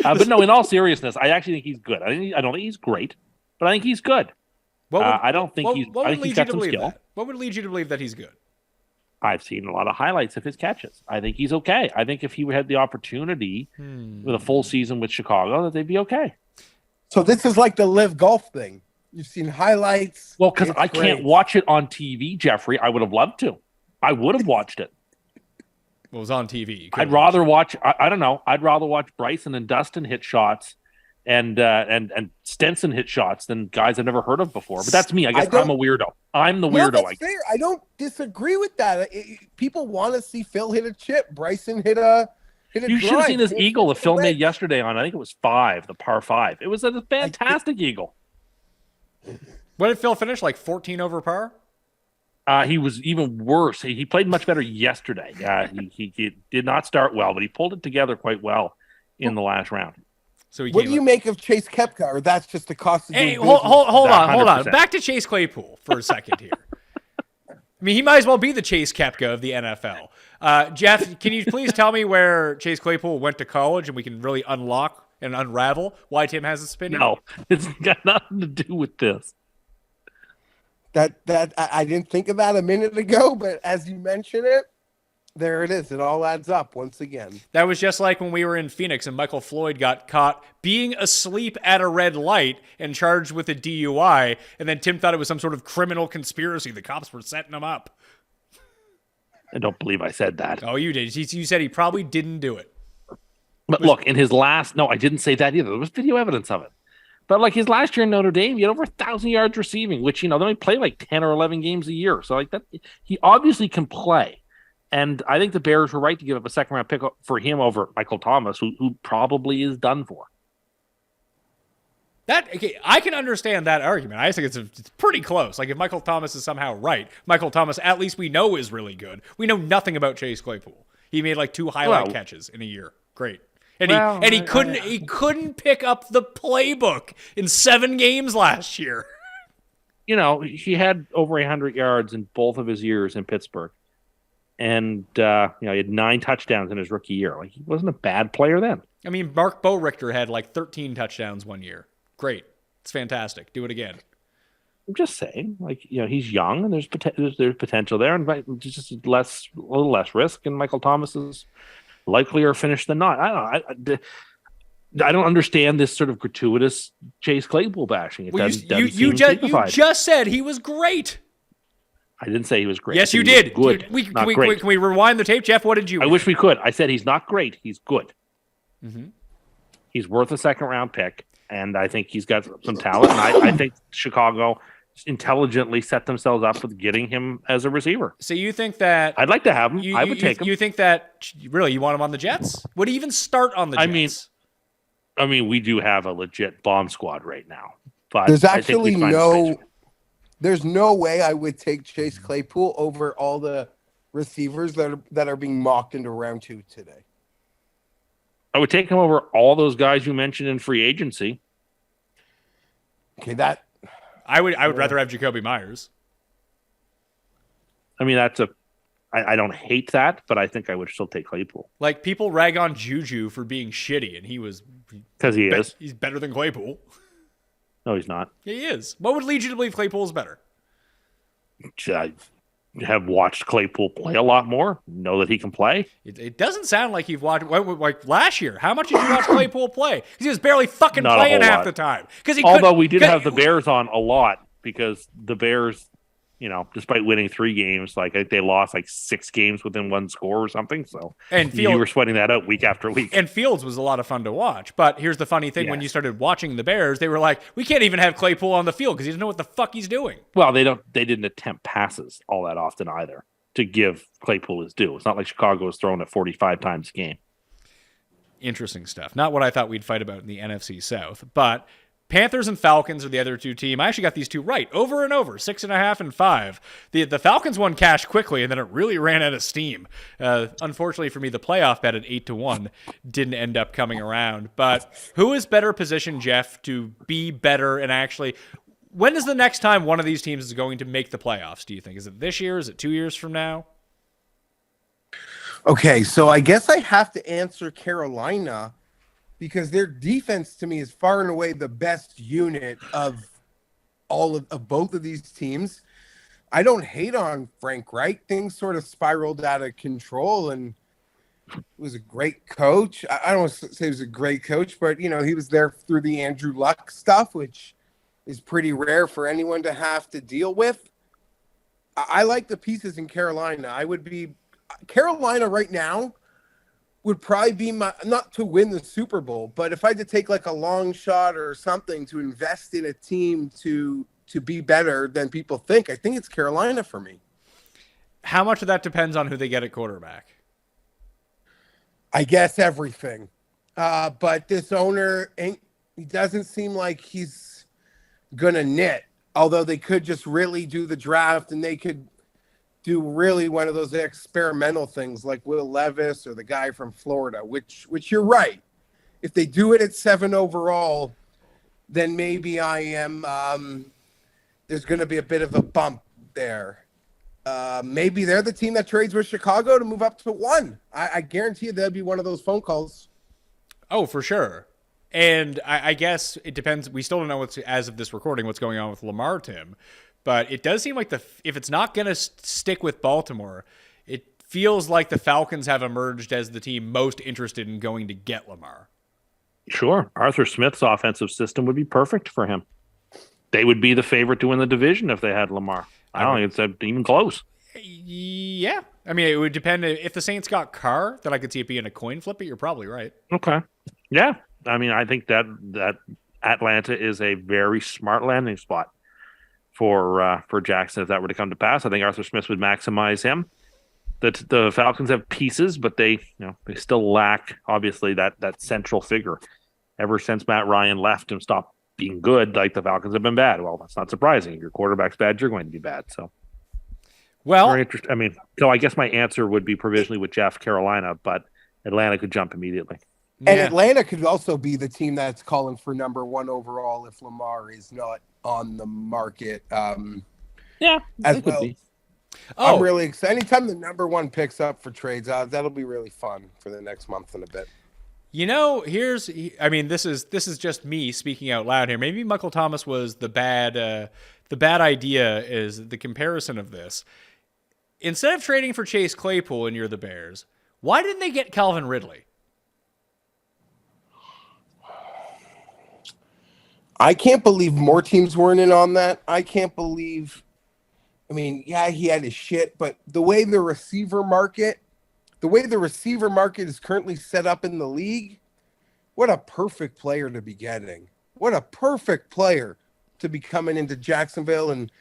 But no, in all seriousness, I actually think he's good. I don't think he's great, but I think he's good. I think he's got some skill. What would lead you to believe that he's good? I've seen a lot of highlights of his catches. I think he's okay. I think if he had the opportunity with a full season with Chicago, that they'd be okay. So this is like the LIV Golf thing. You've seen highlights. Well, because I can't watch it on TV, Jeffrey. I would have loved to. I would have watched it. Well, it was on TV. I'd rather watch. I don't know. I'd rather watch Bryson and Dustin hit shots, and Stenson hit shots than guys I've never heard of before. But that's me. I guess I'm a weirdo. I'm the weirdo. That's fair. I don't disagree with that. People want to see Phil hit a chip. Bryson hit a. You should have seen this eagle that Phil made yesterday on. I think it was 5, the par 5. It was a fantastic eagle. What did Phil finish? Like 14 over par? He was even worse. He played much better yesterday. He did not start well, but he pulled it together quite well in the last round. So what do you make of Chase Koepka? Or that's just a cost of Hey, hold on. 100%. Back to Chase Claypool for a second here. I mean, he might as well be the Chase Koepka of the NFL. Geoff, can you please tell me where Chase Claypool went to college and we can really unlock and unravel why Tim has his opinion? No, it's got nothing to do with this. That I didn't think of that a minute ago, but as you mention it, there it is. It all adds up once again. That was just like when we were in Phoenix and Michael Floyd got caught being asleep at a red light and charged with a DUI, and then Tim thought it was some sort of criminal conspiracy. The cops were setting him up. I don't believe I said that. Oh, you did. You said he probably didn't do it. But look, in his last... No, I didn't say that either. There was video evidence of it. But like his last year in Notre Dame, he had over 1,000 yards receiving, which, they only play like 10 or 11 games a year. So like that, he obviously can play. And I think the Bears were right to give up a second-round pick for him over Michael Thomas, who probably is done for. I can understand that argument. I think it's pretty close. Like if Michael Thomas is somehow right, Michael Thomas at least we know is really good. We know nothing about Chase Claypool. He made like 2 highlight catches in a year. Great. And he couldn't pick up the playbook in 7 games last year. You know, he had over 100 yards in both of his years in Pittsburgh. And he had 9 touchdowns in his rookie year. Like he wasn't a bad player then. I mean, Mark Richter had like 13 touchdowns one year. Great. It's fantastic. Do it again. I'm just saying, like, he's young and there's potential there, and just a little less risk. And Michael Thomas is likelier finish than not. I don't understand this sort of gratuitous Chase Claypool bashing. You just said he was great. I didn't say he was great. Yes, you did. Good. Can we rewind the tape, Geoff? What did you? I wish we could. I said he's not great. He's good. Mm-hmm. He's worth a 2nd-round pick. And I think he's got some talent. And I think Chicago intelligently set themselves up with getting him as a receiver. So you think that... I'd like to have him. I would take him. You think that... Really, you want him on the Jets? Would he even start on the Jets? I mean, we do have a legit bomb squad right now. But there's actually there's no way I would take Chase Claypool over all the receivers that are being mocked into round 2 today. I would take him over all those guys you mentioned in free agency. Okay, I would rather have Jacoby Myers. I mean, I don't hate that, but I think I would still take Claypool. Like people rag on Juju for being shitty, and because he's better than Claypool. No, he's not. Yeah, he is. What would lead you to believe Claypool is better? I have watched Claypool play a lot more. Know that he can play. It doesn't sound like you've watched like last year. How much did you watch Claypool play? Because he was barely fucking playing half the time. Although we did have the Bears on a lot because the Bears, despite winning 3 games, like they lost like 6 games within 1 score or something. So you were sweating that out week after week. And Fields was a lot of fun to watch. But here's the funny thing: when you started watching the Bears, they were like, "We can't even have Claypool on the field because he doesn't know what the fuck he's doing." Well, they didn't attempt passes all that often either to give Claypool his due. It's not like Chicago was throwing it 45 times a game. Interesting stuff. Not what I thought we'd fight about in the NFC South, but. Panthers and Falcons are the other 2 teams. I actually got these 2 right over and over, 6.5 and 5. The Falcons won cash quickly, and then it really ran out of steam. Unfortunately for me, the playoff bet at 8-1 didn't end up coming around. But who is better positioned, Geoff, to be better and actually? When is the next time one of these teams is going to make the playoffs? Do you think? Is it this year? Is it 2 years from now? Okay, so I guess I have to answer Carolina. Because their defense to me is far and away the best unit of all of both of these teams. I don't hate on Frank Reich. Things sort of spiraled out of control, and he was a great coach. I don't want to say he was a great coach, but he was there through the Andrew Luck stuff, which is pretty rare for anyone to have to deal with. I like the pieces in Carolina. Carolina right now would probably be not to win the Super Bowl, but if I had to take like a long shot or something to invest in a team to be better than people think, I think it's Carolina for me. How much of that depends on who they get at quarterback? I guess everything. But this owner, he doesn't seem like he's going to knit, although they could just really do the draft and they could do really one of those experimental things like Will Levis or the guy from Florida, which you're right. If they do it at 7 overall, then maybe there's going to be a bit of a bump there. Maybe they're the team that trades with Chicago to move up to 1. I guarantee you there'll be one of those phone calls. Oh, for sure. And I guess it depends. We still don't know as of this recording, what's going on with Lamar, Tim. But it does seem like if it's not going to stick with Baltimore, it feels like the Falcons have emerged as the team most interested in going to get Lamar. Sure. Arthur Smith's offensive system would be perfect for him. They would be the favorite to win the division if they had Lamar. I don't think it's even close. Yeah. I mean, it would depend. If the Saints got Carr, then I could see it being a coin flip, but you're probably right. Okay. Yeah. I mean, I think that Atlanta is a very smart landing spot for Jackson if that were to come to pass. I think Arthur Smith would maximize him. The Falcons have pieces, but they still lack obviously that central figure. Ever since Matt Ryan left and stopped being good, like the Falcons have been bad. Well, that's not surprising. If your quarterback's bad, you're going to be bad. So, Well, very interesting. I mean, so I guess my answer would be provisionally with Geoff, Carolina, but Atlanta could jump immediately. And yeah. Atlanta could also be the team that's calling for number 1 overall if Lamar is not on the market. Yeah, as it could well. be. Oh, I'm really excited. Anytime the number 1 picks up for trades, that'll be really fun for the next month and a bit. you know, this is just me speaking out loud here. Maybe Michael Thomas was the bad idea is the comparison of this. Instead of trading for Chase Claypool and you're the Bears, why didn't they get Calvin Ridley? I can't believe more teams weren't in on that. I can't believe. I mean, yeah, he had his shit, but the way the receiver market is currently set up in the league, what a perfect player to be getting. What a perfect player to be coming into Jacksonville. And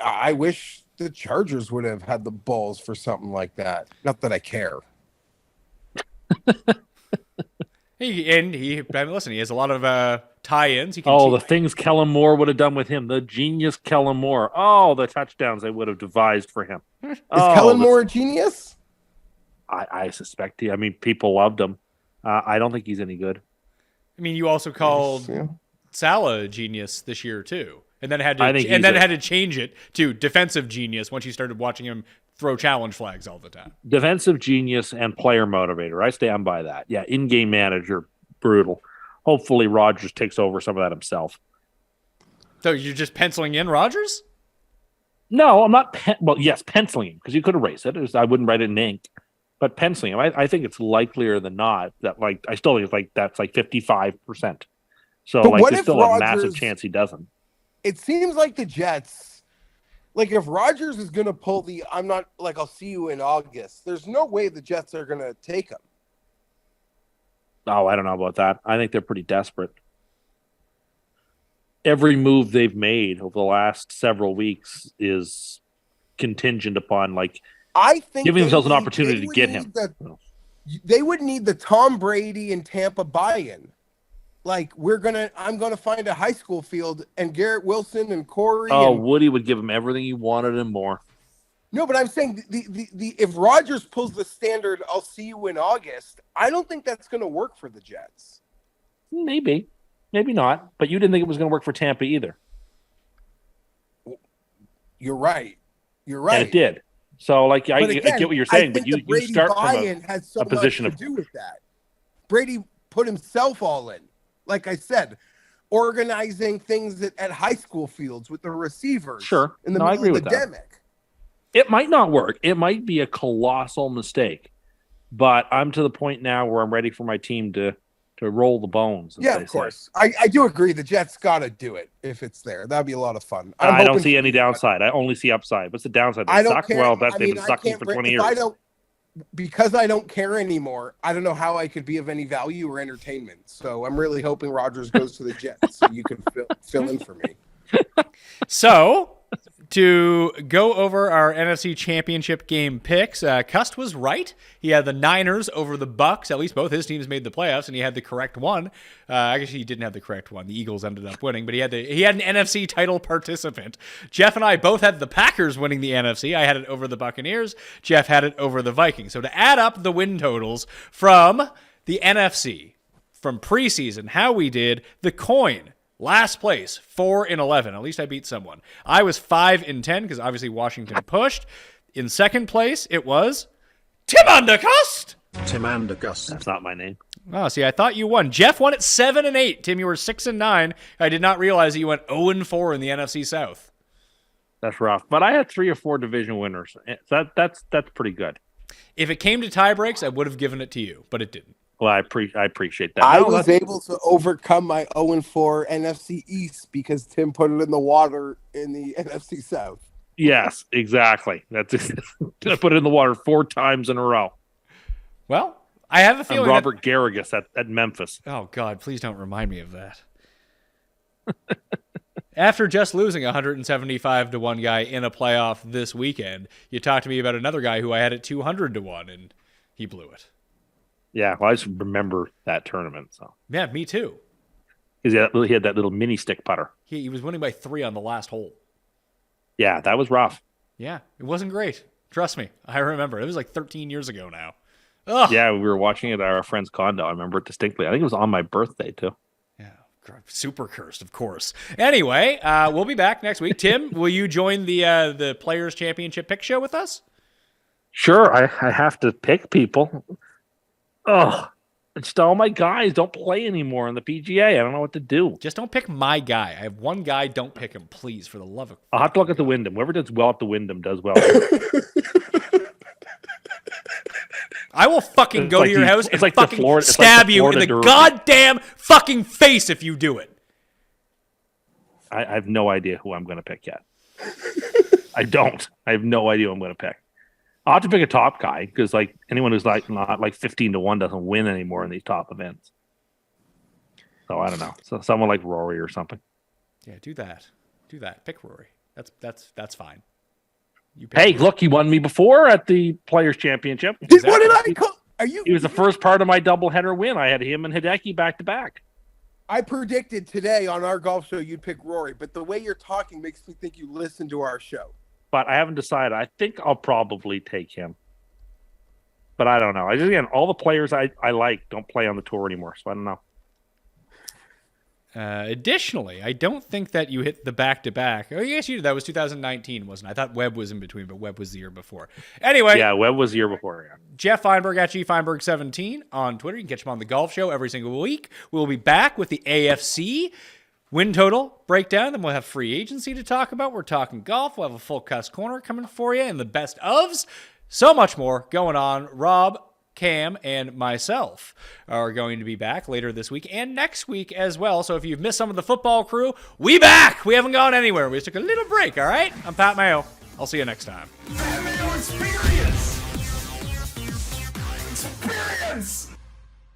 I wish the Chargers would have had the balls for something like that. Not that I care. He has a lot of tie-ins. He can The things Kellen Moore would have done with him. The genius Kellen Moore. Oh, the touchdowns they would have devised for him. Is Kellen Moore a genius? I suspect he. I mean, people loved him. I don't think he's any good. I mean, you also called Salah a genius this year too, and then had I think had to change it to defensive genius once you started watching him throw challenge flags all the time. Defensive genius and player motivator. I stand by that. Yeah, in-game manager, brutal. Hopefully Rodgers takes over some of that himself. So you're just penciling in Rodgers? No, I'm not. Yes, penciling him because you could erase it. I wouldn't write it in ink, but penciling him. I think it's likelier than not that I still think it's that's 55%. So there's still a massive chance he doesn't. It seems like the Jets. Like, if Rodgers is going to pull I'll see you in August, there's no way the Jets are going to take him. Oh, I don't know about that. I think they're pretty desperate. Every move they've made over the last several weeks is contingent upon, I think giving themselves an opportunity to get him. They would need the Tom Brady and Tampa buy-in. I'm gonna find a high school field and Garrett Wilson and Corey. Woody would give him everything he wanted and more. No, but I'm saying the if Rodgers pulls the standard, I'll see you in August. I don't think that's gonna work for the Jets. Maybe not. But you didn't think it was going to work for Tampa either. You're right. And it did. So, I get what you're saying, but you start from a position of do with that. Brady put himself all in. Like I said, organizing things at high school fields with the receivers. Sure. In the middle of the pandemic. It might not work. It might be a colossal mistake. But I'm to the point now where I'm ready for my team to roll the bones. Yeah, of course. I do agree. The Jets got to do it if it's there. That'd be a lot of fun. I don't see any downside. I only see upside. What's the downside? They suck? Well, they've been sucking for 20 years. Because I don't care anymore, I don't know how I could be of any value or entertainment. So I'm really hoping Rodgers goes to the Jets so you can fill in for me. So, to go over our NFC Championship game picks, Cust was right. He had the Niners over the Bucks. At least both his teams made the playoffs, and he had the correct one. I guess he didn't have the correct one. The Eagles ended up winning, but he had an NFC title participant. Jeff and I both had the Packers winning the NFC. I had it over the Buccaneers. Jeff had it over the Vikings. So to add up the win totals from the NFC, from preseason, how we did, the coin. Last place, 4-11. At least I beat someone. I was 5-10 because obviously Washington pushed. In second place, it was Tim Undercust. That's not my name. Oh, see, I thought you won. Jeff won at 7-8. Tim, you were 6-9. I did not realize that you went 0-4 in the NFC South. That's rough. But I had 3 or 4 division winners. That's pretty good. If it came to tie breaks, I would have given it to you, but it didn't. Well, I appreciate that. I was able to overcome my 0-4 NFC East because Tim put it in the water in the NFC South. Yes, exactly. That's I put it in the water 4 times in a row. Well, I have a feeling I'm Robert Garrigus at Memphis. Oh, God, please don't remind me of that. After just losing 175 to one guy in a playoff this weekend, you talked to me about another guy who I had at 200 to 1, and he blew it. Yeah, well, I just remember that tournament. So yeah, me too. Because he had that little mini stick putter. He was winning by 3 on the last hole. Yeah, that was rough. Yeah, it wasn't great. Trust me, I remember. It was like 13 years ago now. Ugh. Yeah, we were watching it at our friend's condo. I remember it distinctly. I think it was on my birthday, too. Yeah, super cursed, of course. Anyway, we'll be back next week. Tim, will you join the Players' Championship pick show with us? Sure, I have to pick people. Oh, just all my guys don't play anymore on the PGA. I don't know what to do. Just don't pick my guy. I have one guy. Don't pick him, please, for the love of... I'll have to look at the Wyndham. Whoever does well at the Wyndham does well. I will fucking go to your house and like fucking stab you in the goddamn fucking face if you do it. I have no idea who I'm going to pick yet. I don't. I have no idea who I'm going to pick. I'll have to pick a top guy because like anyone who's like not like 15-1 doesn't win anymore in these top events. So I don't know. So someone like Rory or something. Yeah, do that. Pick Rory. That's fine. You hey, Rory. Look, he won me before at the Players Championship. Exactly. What did I call? He was the first part of my doubleheader win. I had him and Hideki back to back. I predicted today on our golf show you'd pick Rory, but the way you're talking makes me think you listen to our show. But I haven't decided. I think I'll probably take him. But I don't know. Again, all the players I like don't play on the tour anymore, so I don't know. Additionally, I don't think that you hit the back-to-back. Oh, yes, you did. That was 2019, wasn't it? I thought Webb was in between, but Webb was the year before. Anyway. Yeah, Webb was the year before. Yeah. Geoff Fienberg at GFienberg17 on Twitter. You can catch him on the golf show every single week. We'll be back with the AFC win total breakdown. Then we'll have free agency to talk about. We're talking golf. We'll have a full Cust Corner coming for you and the best ofs. So much more going on. Rob, Cam, and myself are going to be back later this week and next week as well. So if you've missed some of the football crew, we back. We haven't gone anywhere. We just took a little break, all right? I'm Pat Mayo. I'll see you next time. Mayo experience! Experience!